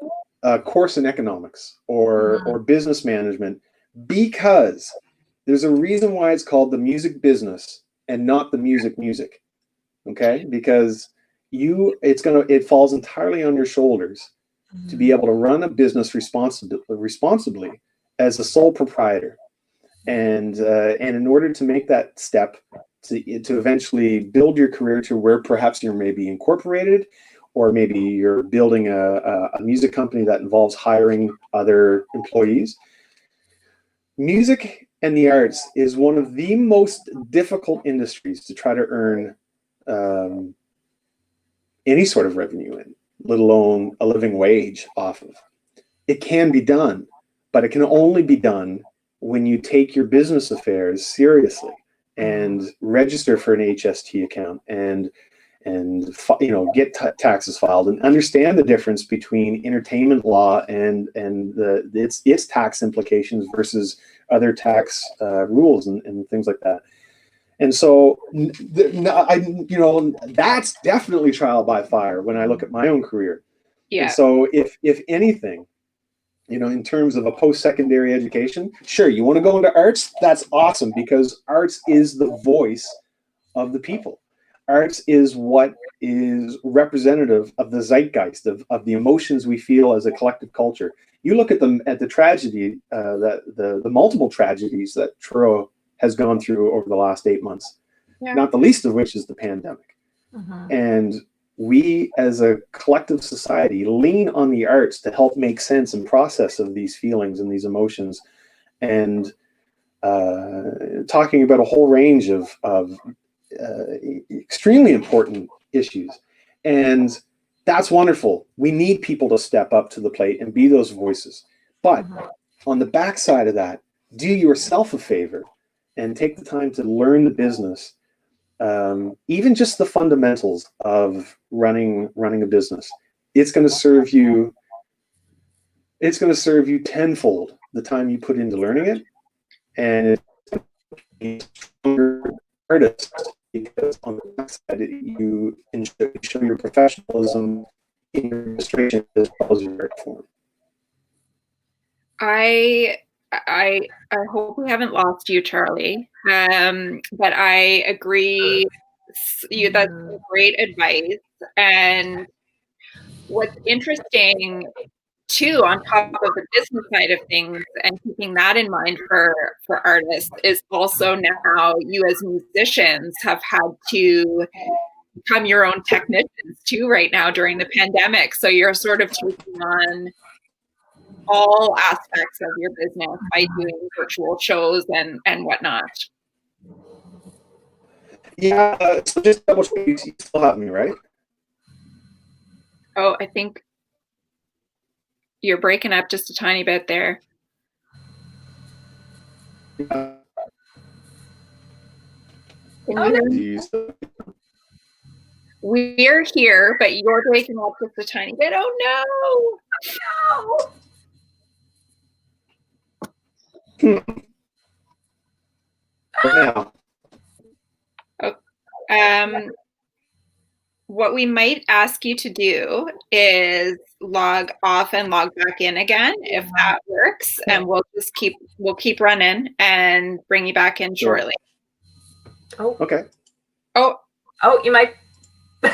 a course in economics or business management, because there's a reason why it's called the music business and not the music. Okay, because it falls entirely on your shoulders to be able to run a business responsibly as a sole proprietor, and in order to make that step to eventually build your career to where perhaps you're maybe incorporated, or maybe you're building a music company that involves hiring other employees. Music and the arts is one of the most difficult industries to try to earn any sort of revenue in, let alone a living wage off of. It can be done, but it can only be done when you take your business affairs seriously and register for an HST account and you know, get taxes filed and understand the difference between entertainment law and its tax implications versus other tax rules and things like that. And so, you know, that's definitely trial by fire when I look at my own career. Yeah. And so, if anything, you know, in terms of a post-secondary education, sure, you want to go into arts, that's awesome, because arts is the voice of the people. Arts is what is representative of the zeitgeist, of the emotions we feel as a collective culture. You look at the tragedy, the multiple tragedies that Truro has gone through over the last 8 months, not the least of which is the pandemic. And we, as a collective society, lean on the arts to help make sense and process of these feelings and these emotions, and talking about a whole range of extremely important issues. And that's wonderful. We need people to step up to the plate and be those voices. But on the backside of that, do yourself a favor and take the time to learn the business, even just the fundamentals of running a business. It's going to serve you. It's going to serve you tenfold the time you put into learning it, and it's going to be a stronger artist because on the backside you show your professionalism in your administration as well as your art form. I hope we haven't lost you, Charlie. But I agree. That's great advice. And what's interesting too, on top of the business side of things, and keeping that in mind for artists, is also now you as musicians have had to become your own technicians too right now during the pandemic. So you're sort of taking on all aspects of your business by doing virtual shows and whatnot. Yeah, so just double check, you still have me, right? Oh, I think you're breaking up just a tiny bit there. We're here, but you're breaking up just a tiny bit. Oh no! Now. What we might ask you to do is log off and log back in again, if that works, and we'll keep running and bring you back in shortly. Oh, okay. Oh, you might. Now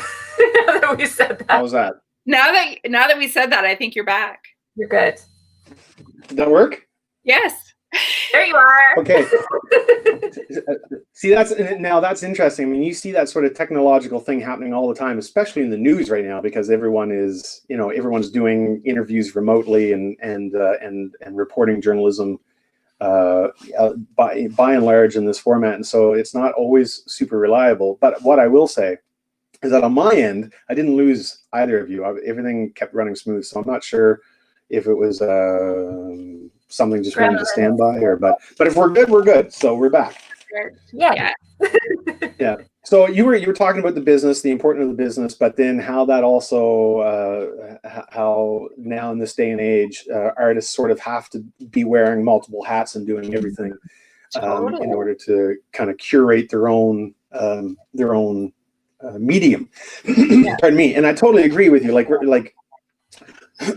that we said that. How was that? Now that we said that, I think you're back. You're good. Did that work? Yes. There you are. Okay. See, that's interesting. I mean, you see that sort of technological thing happening all the time, especially in the news right now, because everyone's doing interviews remotely and reporting journalism by and large in this format, and so it's not always super reliable. But what I will say is that on my end, I didn't lose either of you. Everything kept running smooth, so I'm not sure if it was something just running to standby, but if we're good, we're good. So we're back. Yeah. Yeah. So you were talking about the business, the importance of the business, but then how that also how now in this day and age, artists sort of have to be wearing multiple hats and doing everything in order to kind of curate their own medium. Pardon me. And I totally agree with you. Like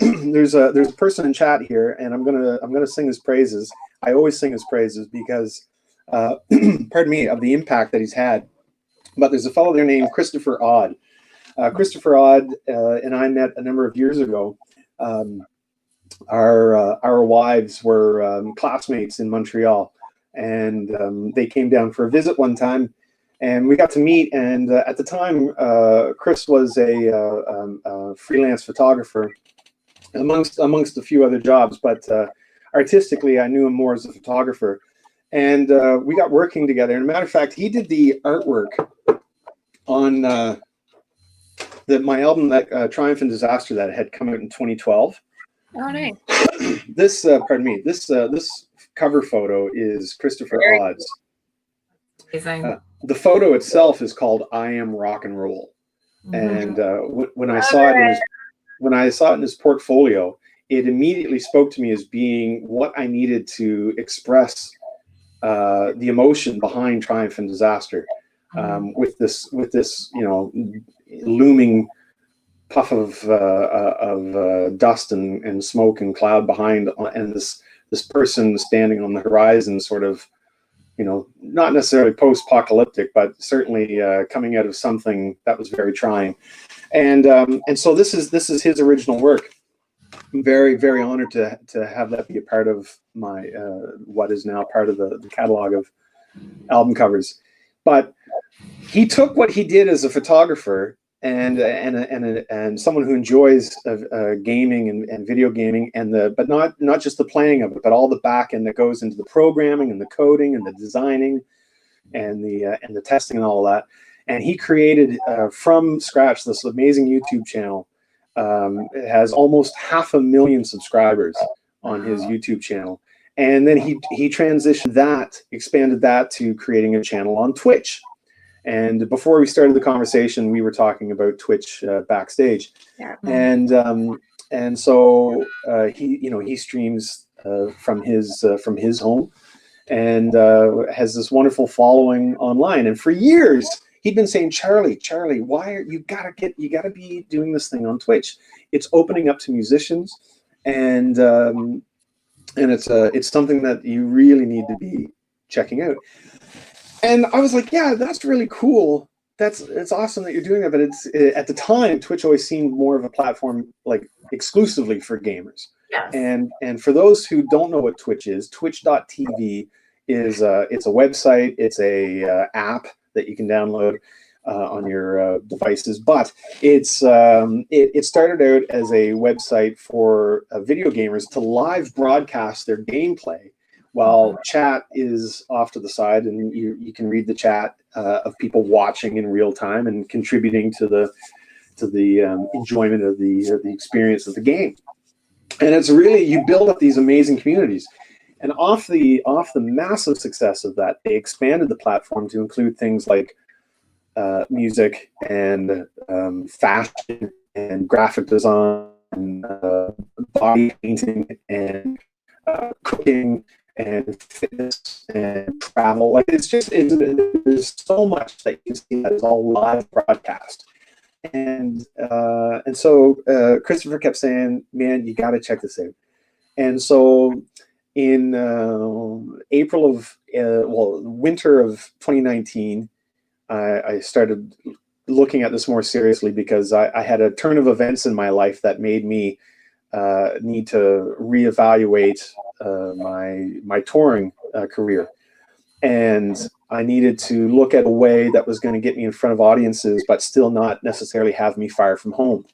there's a person in chat here, and I'm gonna sing his praises. I always sing his praises because pardon me, of the impact that he's had. But there's a fellow there named Christopher Odd. Christopher Odd and I met a number of years ago. Our wives were classmates in Montreal, and they came down for a visit one time, and we got to meet. And at the time, Chris was a freelance photographer, amongst a few other jobs, but artistically, I knew him more as a photographer. And we got working together. And as a matter of fact, he did the artwork on my album, that Triumph and Disaster, that had come out in 2012. Oh, nice. This, pardon me, this cover photo is Christopher Odd's. Amazing. The photo itself is called "I Am Rock and Roll," and when I saw it in his portfolio, it immediately spoke to me as being what I needed to express the emotion behind Triumph and Disaster, with this looming puff of dust and smoke and cloud behind, and this person standing on the horizon, sort of, not necessarily post-apocalyptic, but certainly coming out of something that was very trying. And so this is his original work. I'm very, very honored to have that be a part of my what is now part of the catalog of album covers. But he took what he did as a photographer and someone who enjoys gaming and video gaming, but not just the playing of it, but all the back end that goes into the programming and the coding and the designing and the testing and all of that. And he created from scratch this amazing YouTube channel. It has almost 500,000 subscribers on his YouTube channel. And then he transitioned that, expanded that to creating a channel on Twitch. And before we started the conversation, we were talking about Twitch backstage. Yeah. And so he streams from his home, and has this wonderful following online. And for years he'd been saying, Charlie, why are you gotta be doing this thing on Twitch? It's opening up to musicians, and it's something that you really need to be checking out. And I was like, yeah, that's really cool. It's awesome that you're doing that. But at the time, Twitch always seemed more of a platform like exclusively for gamers. Yes. And for those who don't know what Twitch is, twitch.tv is it's a website, it's a app that you can download on your devices. But it started out as a website for video gamers to live broadcast their gameplay, while chat is off to the side, and you can read the chat of people watching in real time and contributing to the enjoyment of the experience of the game. And it's really, you build up these amazing communities. And off the massive success of that, they expanded the platform to include things like music and fashion and graphic design, and body painting and cooking and fitness and travel. Like there's so much that you can see that is all live broadcast. And so Christopher kept saying, man, you got to check this out. And so in winter of 2019, I started looking at this more seriously, because I had a turn of events in my life that made me need to reevaluate my touring career. And I needed to look at a way that was going to get me in front of audiences, but still not necessarily have me fire from home.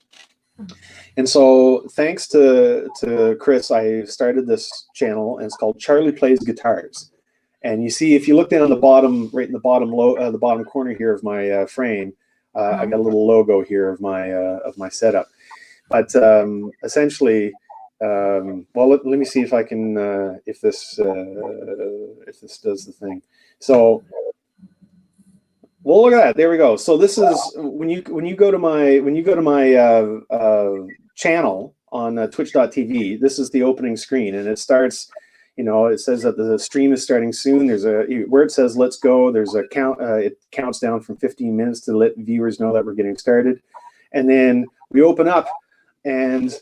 And so thanks to Chris, I started this channel, and it's called Charlie Plays Guitars. And you see, if you look down the bottom, right in the bottom corner here of my frame, I got a little logo here of my setup. But essentially, well, let me see if I can if this does the thing. So, well, look at that. There we go. So this is when you go to my channel on twitch.tv. This is the opening screen, and it starts. It says that the stream is starting soon. There's where it says "Let's go." There's a count. It counts down from 15 minutes to let viewers know that we're getting started, and then we open up, and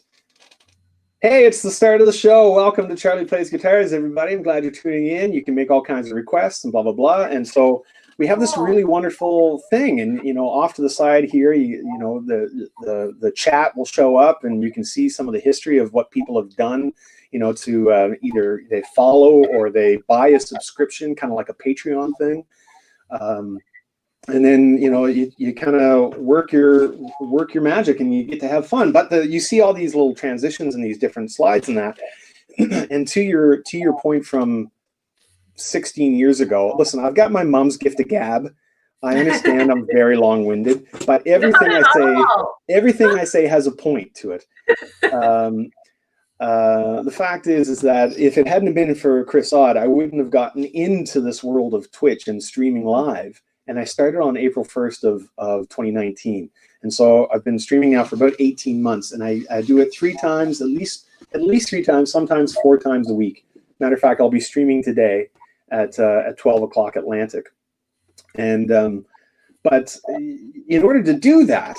hey, it's the start of the show. Welcome to Charlie Plays Guitars, everybody. I'm glad you're tuning in. You can make all kinds of requests and blah blah blah. And so we have this really wonderful thing, and off to the side here, the chat will show up, and you can see some of the history of what people have done. To either they follow or they buy a subscription, kind of like a Patreon thing. And then you kind of work your magic, and you get to have fun. But you see all these little transitions and these different slides and that. And to your point from 16 years ago, listen, I've got my mom's gift of gab. I understand I'm very long-winded, but everything I say has a point to it. The fact is that if it hadn't been for Chris Odd, I wouldn't have gotten into this world of Twitch and streaming live. And I started on April 1st of 2019. And so I've been streaming now for about 18 months, and I do it 3 times, at least 3 times, sometimes 4 times a week. Matter of fact, I'll be streaming today at 12 o'clock Atlantic. And but in order to do that,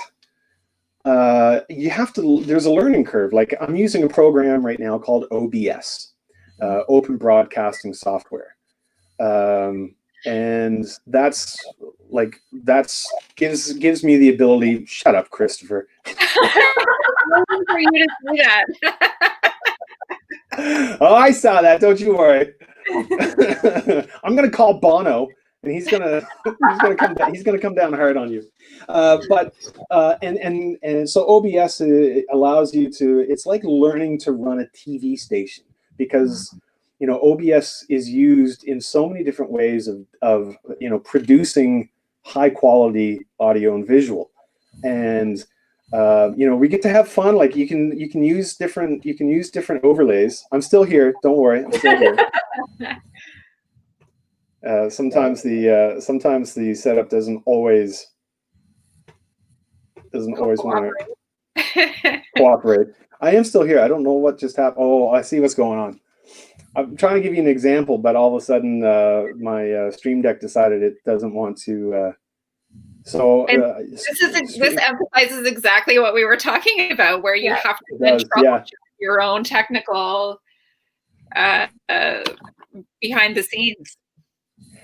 you have to, there's a learning curve. Like I'm using a program right now called OBS, Open Broadcasting Software. And that's gives me the ability, shut up, Christopher. I'm waiting for you to say that. Oh, I saw that, don't you worry. I'm gonna call Bono, and he's gonna come down hard on you. And so OBS allows you to, it's like learning to run a TV station, because OBS is used in so many different ways of producing high quality audio and visual, and we get to have fun. Like you can use different overlays. I'm still here. Don't worry, I'm still here. Sometimes the setup doesn't always want to cooperate. I am still here. I don't know what just happened. Oh, I see what's going on. I'm trying to give you an example, but all of a sudden my Stream Deck decided it doesn't want to. This emphasizes exactly what we were talking about, where you have to then troubleshoot your own technical behind the scenes.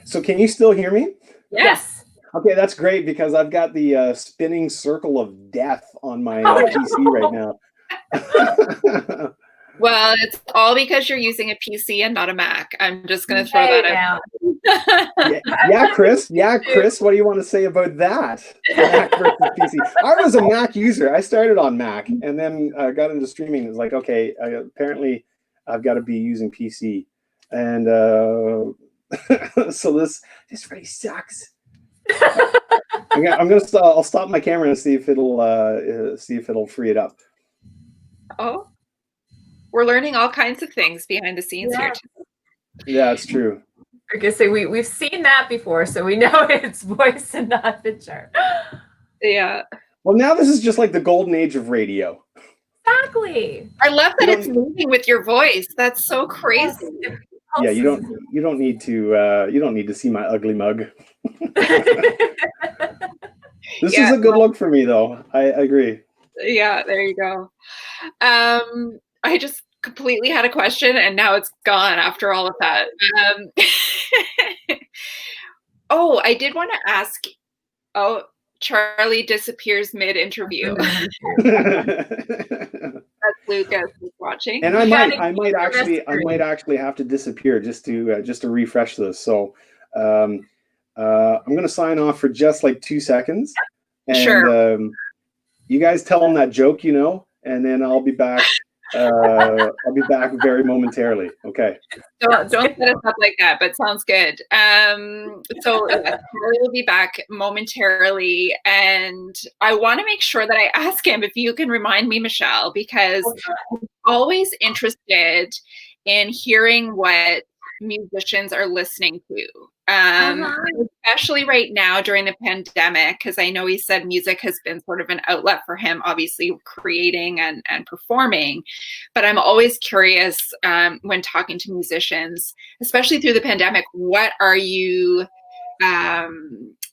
So can you still hear me? Yes. Okay, that's great, because I've got the spinning circle of death on my PC right now. Well, it's all because you're using a PC and not a Mac. I'm just going to throw that out. Yeah, Chris. Yeah, Chris. What do you want to say about that? Mac versus PC. I was a Mac user. I started on Mac and then got into streaming. It's like, okay, apparently I've got to be using PC, and so this really sucks. I'll stop my camera and see if it'll free it up. Oh. We're learning all kinds of things behind the scenes here too. Yeah, it's true. Like I say, we've seen that before, so we know it's voice and not picture. Yeah. Well, now this is just like the golden age of radio. Exactly. I love that it's moving with your voice. That's so crazy. Yeah, you don't need to see my ugly mug. This is a good look for me, though. I agree. Yeah, there you go. I just completely had a question and now it's gone after all of that. Oh, I did want to ask. Oh, Charlie disappears mid-interview. That's Lucas is watching. And I might actually have to disappear just to refresh this. So I'm going to sign off for just like 2 seconds. And sure. You guys tell them that joke, and then I'll be back. I'll be back very momentarily. Okay. Don't set us up like that, but sounds good. So Charlie will be back momentarily, and I want to make sure that I ask him if you can remind me, Michelle, because I'm always interested in hearing what musicians are listening to. Especially right now during the pandemic, because I know he said music has been sort of an outlet for him, obviously creating and performing. But I'm always curious when talking to musicians, especially through the pandemic, what are you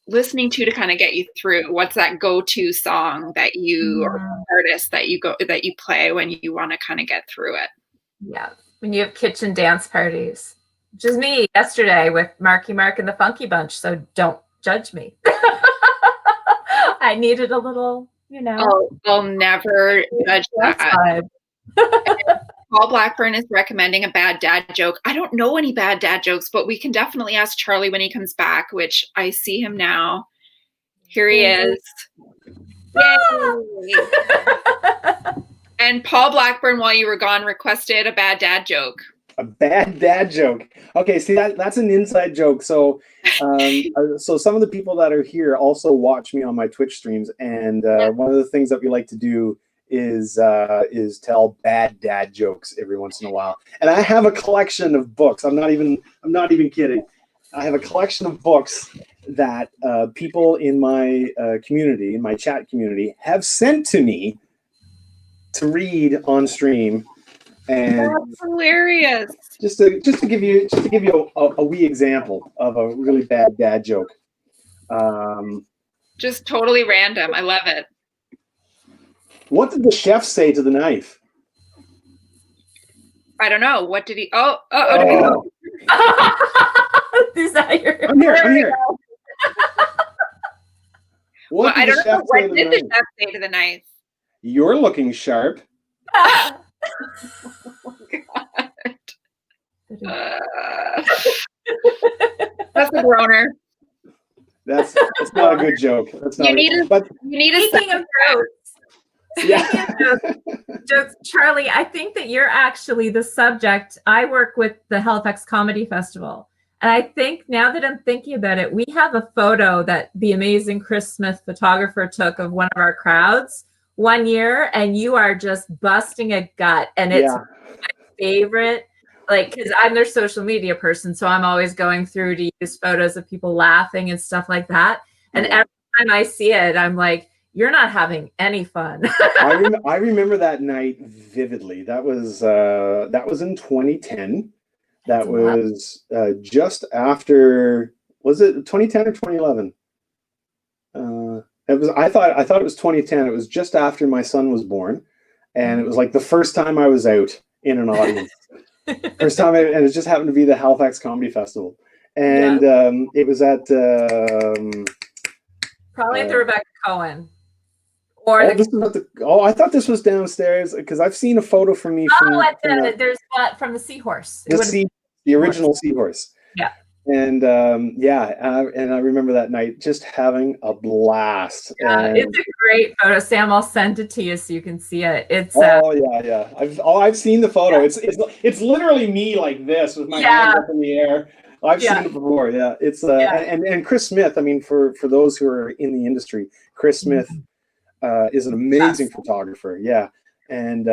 listening to kind of get you through? What's that go-to song that you or artist that you play when you want to kind of get through it? Yeah, when you have kitchen dance parties. Which is me yesterday with Marky Mark and the Funky Bunch, so don't judge me. I needed a little, Oh, I'll never judge that. Paul Blackburn is recommending a bad dad joke. I don't know any bad dad jokes, but we can definitely ask Charlie when he comes back, which I see him now. Here he is. Yay! And Paul Blackburn, while you were gone, requested a bad dad joke. A bad dad joke. Okay, see that's an inside joke. So, so some of the people that are here also watch me on my Twitch streams, and one of the things that we like to do is tell bad dad jokes every once in a while. And I have a collection of books. I'm not even kidding. I have a collection of books that people in my community, in my chat community, have sent to me to read on stream. And that's hilarious. Just to give you a wee example of a really bad dad joke. Just totally random. I love it. What did the chef say to the knife? I don't know. What did he? Oh. Did he go? Is that your? I'm here. I don't know. What did the chef say to the knife? You're looking sharp. Oh God. That's a groaner. That's not a good joke. That's not. You need a Speaking of jokes, Yeah. Jokes, Charlie, I think that you're actually the subject. I work with the Halifax Comedy Festival. And I think now that I'm thinking about it, we have a photo that the amazing Chris Smith photographer took of one of our crowds one year, and you are just busting a gut. And it's my favorite, like, because I'm their social media person. So I'm always going through to use photos of people laughing and stuff like that. And every time I see it, I'm like, you're not having any fun. I remember that night vividly. That was in 2010. That was just after, was it 2010 or 2011? It was. I thought it was 2010. It was just after my son was born, and it was like the first time I was out in an audience. First time, and it just happened to be the Halifax Comedy Festival, and it was at probably at the Rebecca Cohen. Or this is not the. Oh, I thought this was downstairs because I've seen a photo from me. There's what from the Seahorse. The original Seahorse. Yeah. And and I remember that night just having a blast. Yeah, it's a great photo, Sam. I'll send it to you so you can see it. It's yeah. I've seen the photo. Yeah. It's literally me like this with my hand up in the air. I've seen it before. Yeah, it's and Chris Smith. I mean, for those who are in the industry, Chris Smith is an amazing photographer. Yeah, and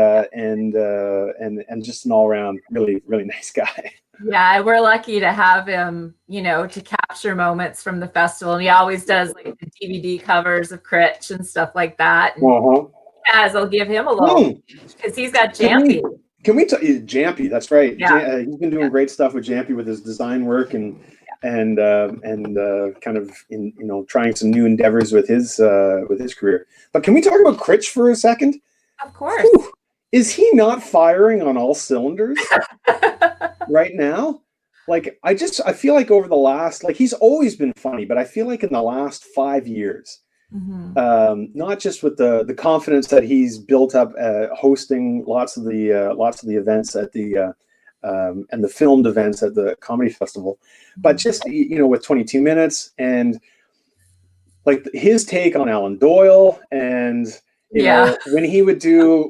just an all around really nice guy. Yeah, we're lucky to have him, to capture moments from the festival. And he always does like the DVD covers of Critch and stuff like that. And as I'll give him a little because he's got Jampy. Can we tell you Jampy? That's right. Yeah. He's been doing great stuff with Jampy with his design work and kind of trying some new endeavors with his career. But can we talk about Critch for a second? Of course. Whew. Is he not firing on all cylinders right now? Like, I feel like over the last, like, he's always been funny, but I feel like in the last 5 years, not just with the confidence that he's built up hosting lots of the events at the and the filmed events at the comedy festival, but just with 22 Minutes and like his take on Alan Doyle and you know when he would do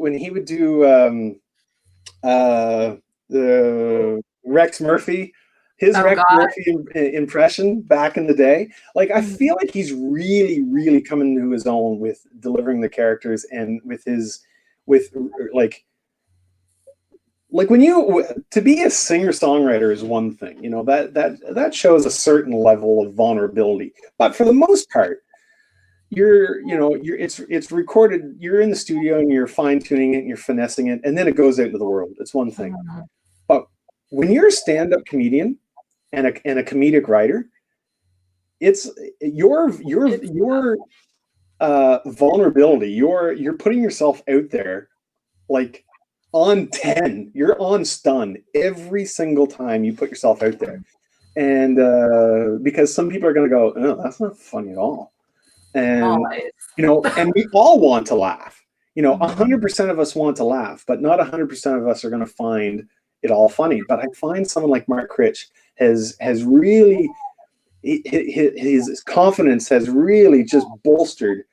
the Rex Murphy. His Rex Murphy impression back in the day, like I feel like he's really coming to his own with delivering the characters and with like when to be a singer-songwriter is one thing, that shows a certain level of vulnerability. But for the most part, it's recorded. You're in the studio and you're fine-tuning it and you're finessing it, and then it goes out into the world. It's one thing. But when you're a stand-up comedian and a comedic writer, it's your vulnerability. You're putting yourself out there like on 10. You're on stun every single time you put yourself out there, and because some people are going to go, "Oh, that's not funny at all," and and we all want to laugh. 100% of us want to laugh, but not 100% of us are going to find it all funny. But I find someone like Mark Critch has really, his confidence has really just bolstered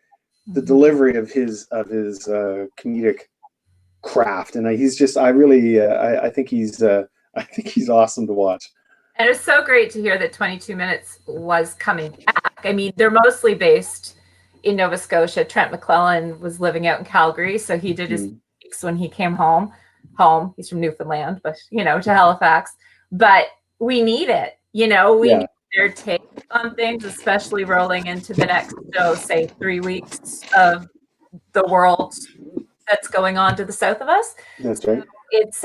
the delivery of his comedic craft, and I think he's awesome to watch. And it's so great to hear that 22 Minutes was coming back. I mean, they're mostly based in Nova Scotia. Trent McClellan was living out in Calgary, so he did his weeks when he came home. He's from Newfoundland, but to Halifax. But we need it. We need their take on things, especially rolling into the next, say 3 weeks of the world that's going on to the south of us. That's right. It's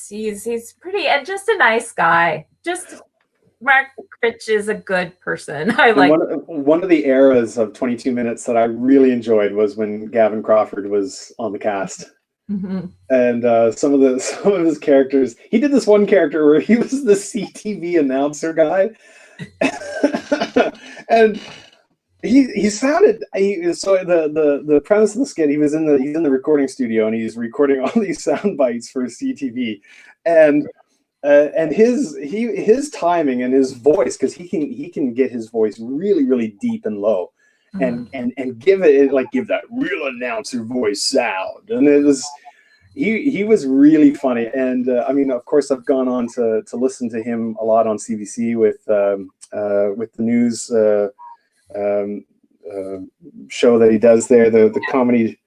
he's pretty and just a nice guy. Just Mark Critch is a good person. I like one of the eras of 22 Minutes that I really enjoyed was when Gavin Crawford was on the cast. And some of his characters, he did this one character where he was the CTV announcer guy, and he sounded. So the premise of the skit, he's in the recording studio and he's recording all these sound bites for CTV, and his timing and his voice, because he can get his voice really deep and low, and give it like give that real announcer voice sound. And it was he was really funny. And I mean, of course, I've gone on to listen to him a lot on CBC with the news show that he does there, the comedy.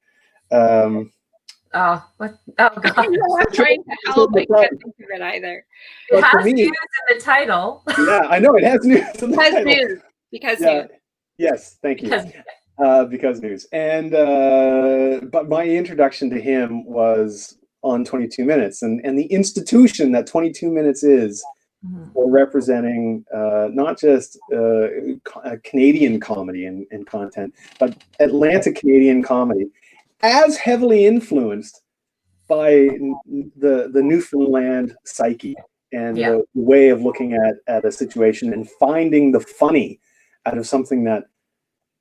Oh, what? Oh, God. I'm trying to help. I can't think of it either. It has news in the title. Yeah, I know it has news in the title. News. Because news. Yes, thank you. Because news. And but my introduction to him was on 22 Minutes, and the institution that 22 Minutes is for representing not just Canadian comedy and content, but Atlantic Canadian comedy, as heavily influenced by the Newfoundland psyche and the way of looking at a situation and finding the funny out of something that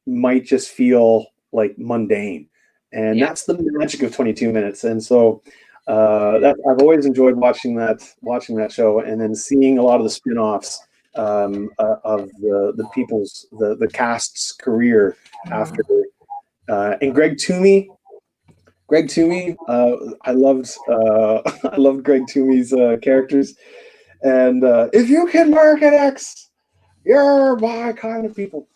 might just feel like mundane. And that's the magic of 22 Minutes. And so I've always enjoyed watching that show, and then seeing a lot of the spin-offs of the people's the cast's career after. And Greg Toomey, I loved Greg Toomey's characters. And if you can market X, you're my kind of people.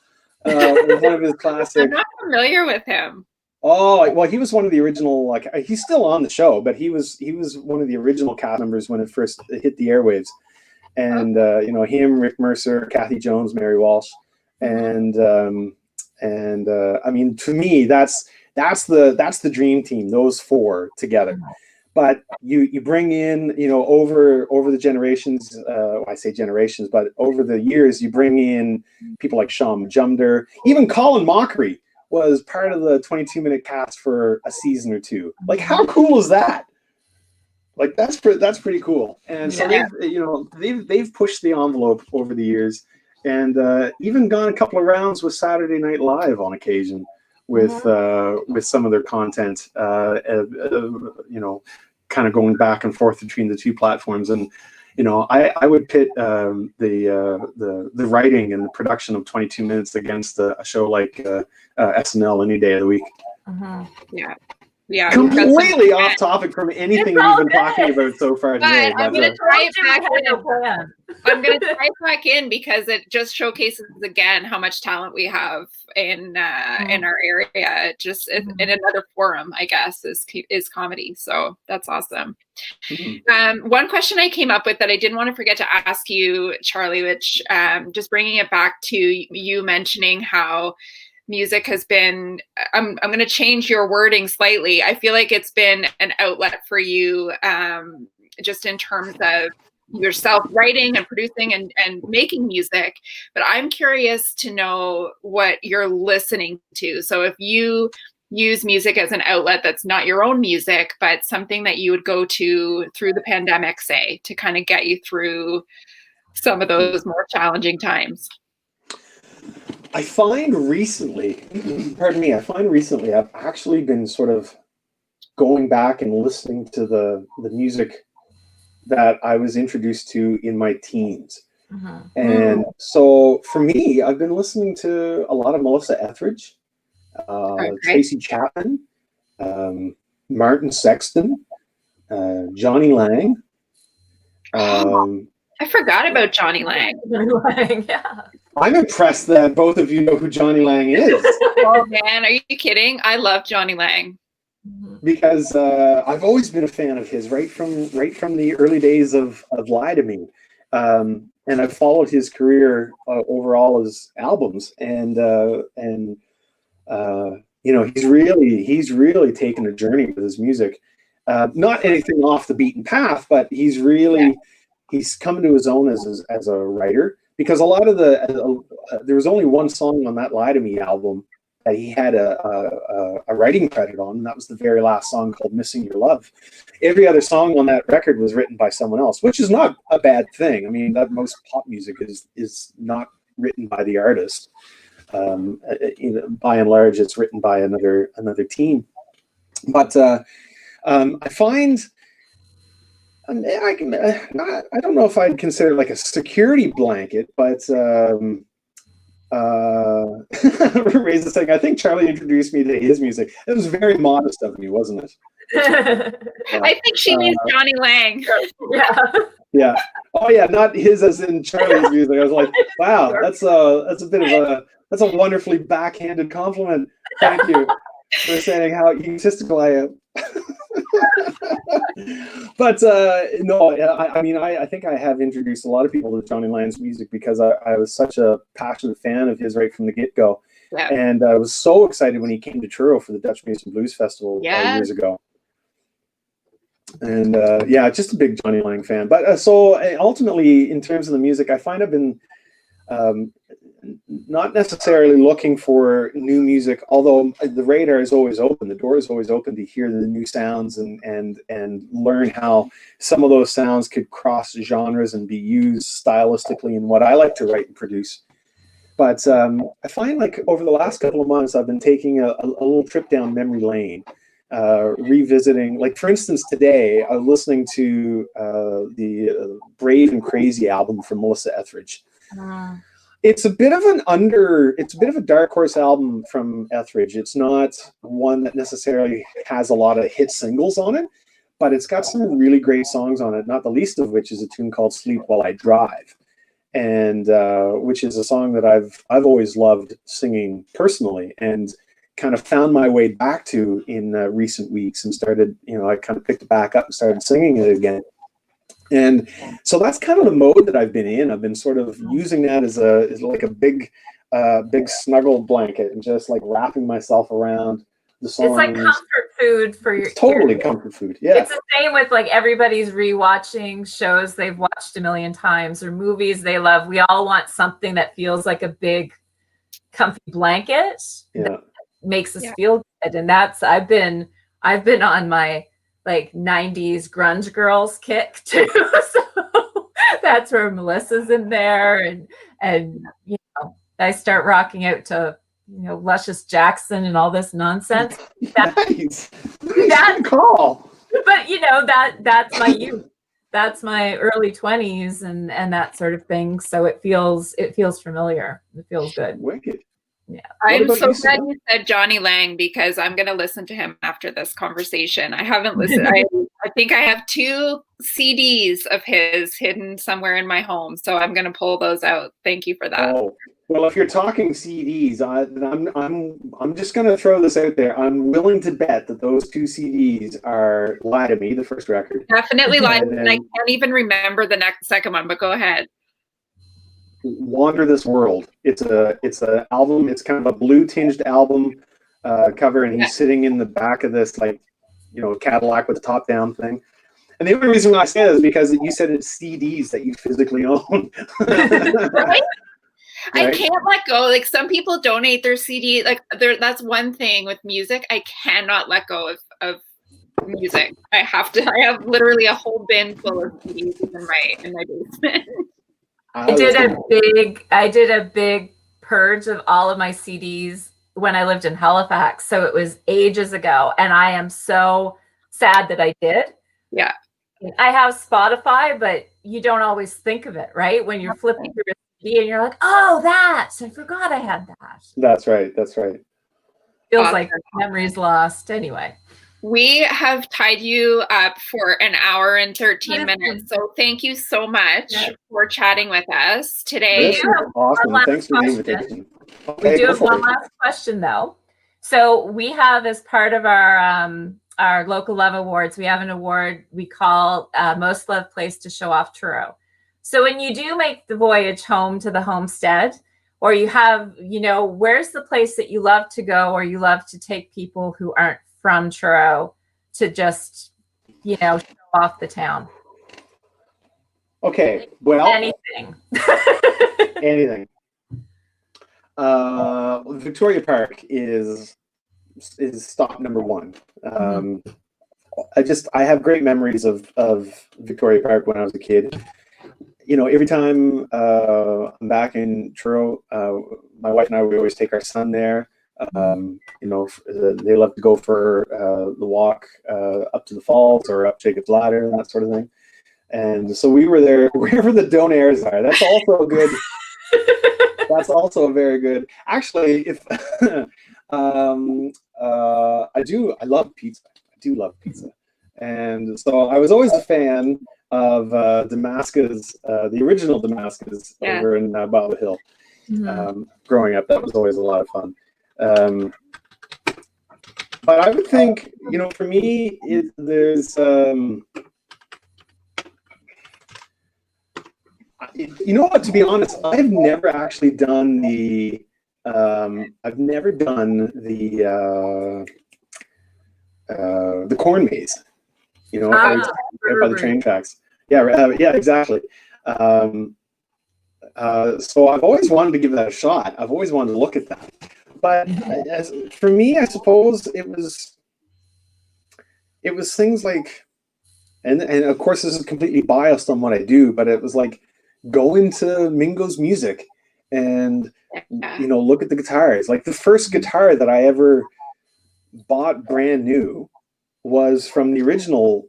One of his classic. I'm not familiar with him. Oh, well, he was one of the original, like, he's still on the show, but he was one of the original cast members when it first hit the airwaves. And you know, him, Rick Mercer, Kathy Jones, Mary Walsh, and I mean, to me, that's the dream team, those four together. But you bring in, you know, over the generations, I say generations, but over the years, you bring in people like Sean Majumder, even Colin Mockery was part of the 22 Minute cast for a season or two. Like, how cool is that? Like, that's pretty cool. And so they've pushed the envelope over the years, and even gone a couple of rounds with Saturday Night Live on occasion with some of their content. You know, kind of going back and forth between the two platforms. And you know, I would pit the writing and the production of 22 Minutes against a show like SNL any day of the week. Yeah, completely off topic from anything we've been talking about so far today. I'm going to tie it back in. I'm going to tie it back in because it just showcases again how much talent we have in our area. Just in another forum, I guess, is comedy. So that's awesome. One question I came up with that I didn't want to forget to ask you, Charlie, which just bringing it back to you mentioning how music has been, I'm going to change your wording slightly. I feel like it's been an outlet for you, just in terms of yourself writing and producing and making music. But I'm curious to know what you're listening to. So if you use music as an outlet that's not your own music, but something that you would go to through the pandemic, say, to kind of get you through some of those more challenging times. I find recently I've actually been sort of going back and listening to the music that I was introduced to in my teens. And so for me, I've been listening to a lot of Melissa Etheridge, Tracy Chapman, Martin Sexton, Johnny Lang. I forgot about Johnny Lang. Yeah. I'm impressed that both of you know who Johnny Lang is. Oh man, are you kidding? I love Johnny Lang. Because I've always been a fan of his, right from the early days of Lie to Me, and I've followed his career over all his albums, and you know, he's really taken a journey with his music. Not anything off the beaten path, but he's come to his own as a writer. Because a lot of there was only one song on that Lie to Me album that he had a writing credit on, and that was the very last song called Missing Your Love. Every other song on that record was written by someone else, which is not a bad thing. I mean, that most pop music is not written by the artist. You know, by and large, it's written by another team. But I find, I don't know if I'd consider it like a security blanket, but Ray's saying, I think Charlie introduced me to his music. It was very modest of me, wasn't it? I think she means Johnny Lang. Yeah. Yeah. Oh yeah, not his as in Charlie's music. I was like, wow, that's a wonderfully backhanded compliment. Thank you for saying how egotistical I am. But no, I mean, I think I have introduced a lot of people to Johnny Lang's music because I was such a passionate fan of his right from the get-go. Yeah. And I was so excited when he came to Truro for the Dutch Mason Blues Festival years ago. And yeah, just a big Johnny Lang fan. But so ultimately, in terms of the music, I find I've been not necessarily looking for new music, although the radar is always open. The door is always open to hear the new sounds and learn how some of those sounds could cross genres and be used stylistically in what I like to write and produce. But I find like over the last couple of months, I've been taking a little trip down memory lane, revisiting, like for instance, today I was listening to the Brave and Crazy album from Melissa Etheridge. It's a bit of a dark horse album from Etheridge. It's not one that necessarily has a lot of hit singles on it, but it's got some really great songs on it, not the least of which is a tune called Sleep While I Drive, and which is a song that I've always loved singing personally and kind of found my way back to in recent weeks and started, I kind of picked it back up and started singing it again. And so that's kind of the mode that I've been in. I've been sort of using that as like a big snuggle blanket and just like wrapping myself around the songs. It's like comfort food for your totally comfort food. Yeah. It's the same with like everybody's rewatching shows they've watched a million times or movies they love. We all want something that feels like a big comfy blanket that makes us feel good. And that's I've been on my like 90s grunge girls kick too. So that's where Melissa's in there and I start rocking out to Luscious Jackson and all this nonsense. Nice. That call. But that's my youth. That's my early 20s and that sort of thing. So it feels familiar. It feels good. Wicked. Yeah. I'm so glad you said Johnny Lang because I'm going to listen to him after this conversation. I haven't listened. I think I have 2 CDs of his hidden somewhere in my home. So I'm going to pull those out. Thank you for that. Oh, well, if you're talking CDs, I'm just going to throw this out there. I'm willing to bet that those 2 CDs are Lie to Me, the first record. Definitely Lie to Me. And I can't even remember the second one, but go ahead. Wander This World. It's an album. It's kind of a blue tinged album cover, and he's sitting in the back of this Cadillac with the top down thing. And the only reason why I say that is because you said it's CDs that you physically own. Right? I can't let go. Like some people donate their CD. Like that's one thing with music. I cannot let go of music. I have literally a whole bin full of CDs in my basement. I did a big purge of all of my CDs when I lived in Halifax. So it was ages ago. And I am so sad that I did. Yeah. I have Spotify, but you don't always think of it, right? When you're flipping through a CD and you're like, oh, I forgot I had that. That's right. Feels like memories lost. Anyway. We have tied you up for an hour and 13 minutes. So thank you so much for chatting with us today. Awesome. Thanks for the invitation. We do have one last question though. So we have, as part of our local love awards, we have an award we call Most Loved Place to Show Off Truro. So when you do make the voyage home to the homestead, or you have, where's the place that you love to go, or you love to take people who aren't from Truro to just, show off the town? Okay, well, anything. Anything. Victoria Park is stop number one. I have great memories of Victoria Park when I was a kid. Every time I'm back in Truro, my wife and I, we always take our son there. They love to go for the walk up to the falls or up Jacob's Ladder and that sort of thing. And so we were there wherever the Donairs are. That's also a good. that's also very good. Actually, if I love pizza. I do love pizza, and so I was always a fan of Damascus, the original Damascus over in Bottle Hill. Growing up, that was always a lot of fun. But I would think, for me, there's what, to be honest, I've never actually done the corn maze, out by the train tracks. Yeah, exactly. So I've always wanted to give that a shot. I've always wanted to look at that. But for me, I suppose it was things like, and of course this is completely biased on what I do, but it was like going to Mingo's Music and look at the guitars. Like the first guitar that I ever bought brand new was from the original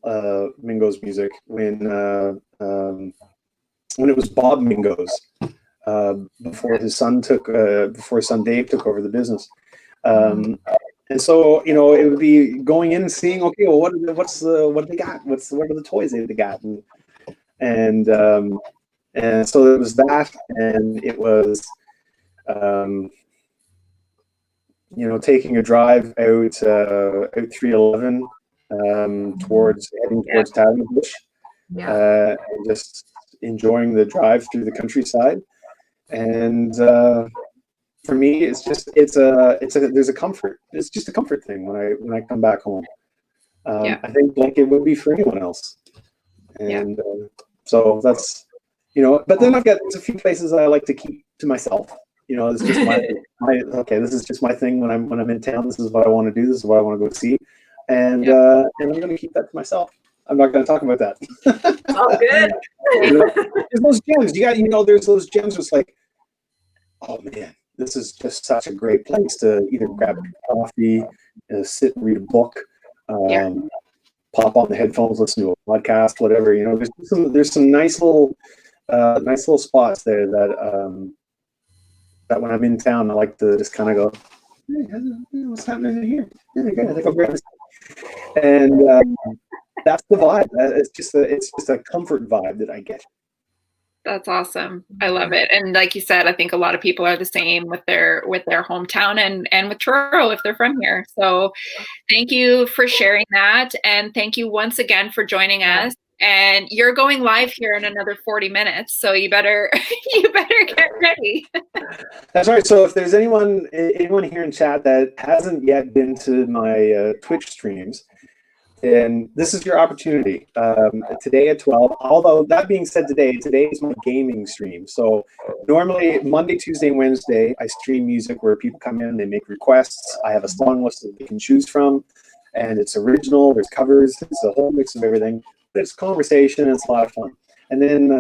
Mingo's Music when it was Bob Mingo's, before his son Dave took over the business. And so, it would be going in and seeing, okay, well, what they got? What are the toys they got? And so it was that, and it was, taking a drive out 311 heading towards Tavenbush, and just enjoying the drive through the countryside. And for me, there's a comfort. It's just a comfort thing when I come back home. I think like it would be for anyone else. And so that's, but then there's a few places that I like to keep to myself. It's just this is just my thing when I'm in town. This is what I want to do. This is what I want to go see. And I'm going to keep that to myself. I'm not going to talk about that. Oh, good. There's those gems. There's those gems. It's like, oh man, this is just such a great place to either grab a coffee, sit and read a book, pop on the headphones, listen to a podcast, whatever. There's some nice little spots there that when I'm in town, I like to just kind of go, hey, what's happening in here? Yeah, okay, I think I'll grab this. And that's the vibe. It's just a comfort vibe that I get. That's awesome. I love it. And like you said, I think a lot of people are the same with their hometown and with Truro if they're from here. So thank you for sharing that. And thank you once again for joining us. And you're going live here in another 40 minutes. So you better get ready. That's right. So if there's anyone here in chat that hasn't yet been to my Twitch streams, and this is your opportunity today at 12. Although that being said, today is my gaming stream. So normally Monday, Tuesday, and Wednesday, I stream music where people come in, they make requests. I have a song list that they can choose from, and it's original. There's covers. It's a whole mix of everything. But it's conversation. It's a lot of fun. And then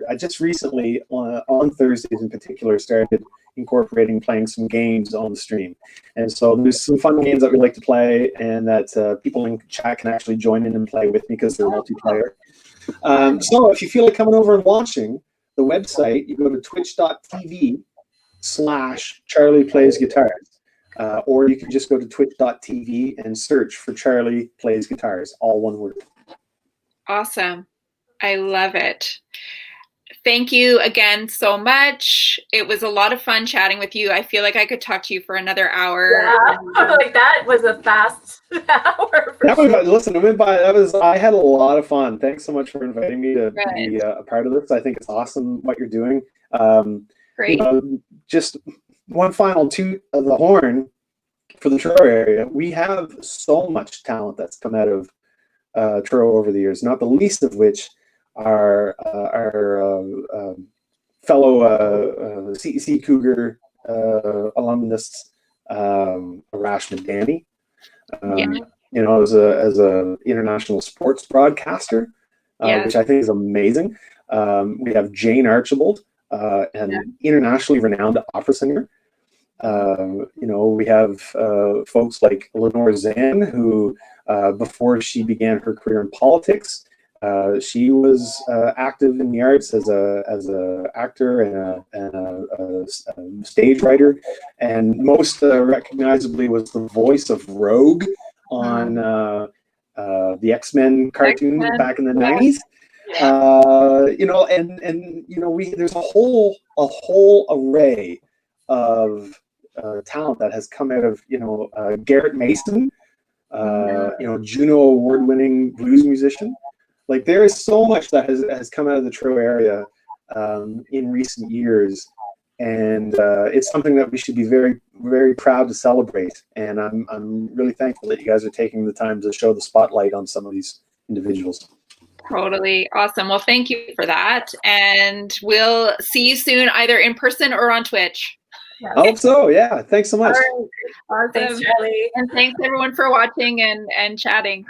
I just recently on Thursdays in particular started incorporating playing some games on the stream. And so there's some fun games that we like to play and that people in chat can actually join in and play with me because they're multiplayer. So if you feel like coming over and watching the website, you go to twitch.tv/CharliePlaysGuitars. Or you can just go to twitch.tv and search for Charlie Plays Guitars, all one word. Awesome. I love it. Thank you again so much. It was a lot of fun chatting with you. I feel like I could talk to you for another hour. Yeah, like that was a fast hour. Listen, I had a lot of fun. Thanks so much for inviting me to be a part of this. I think it's awesome what you're doing. Great. Just one final toot of the horn for the Truro area. We have so much talent that's come out of Truro over the years, not the least of which are our fellow CEC Cougar alumnus Arash Madani, as a international sports broadcaster, which I think is amazing. We have Jane Archibald, an internationally renowned opera singer. We have folks like Lenore Zan, who before she began her career in politics, she was active in the arts as a actor and a stage writer, and most recognizably was the voice of Rogue on the X-Men cartoon back in the 90s. You know, and you know, there's a whole array of talent that has come out of, you know, Garrett Mason, you know, Juno award-winning blues musician. Like, there is so much that has come out of the Truro area in recent years, and it's something that we should be very, very proud to celebrate. And I'm really thankful that you guys are taking the time to show the spotlight on some of these individuals. Totally awesome. Well, thank you for that, and we'll see you soon, either in person or on Twitch. I hope so. Yeah. Thanks so much. All right. Awesome. Thanks, Charlie. And thanks everyone for watching and chatting.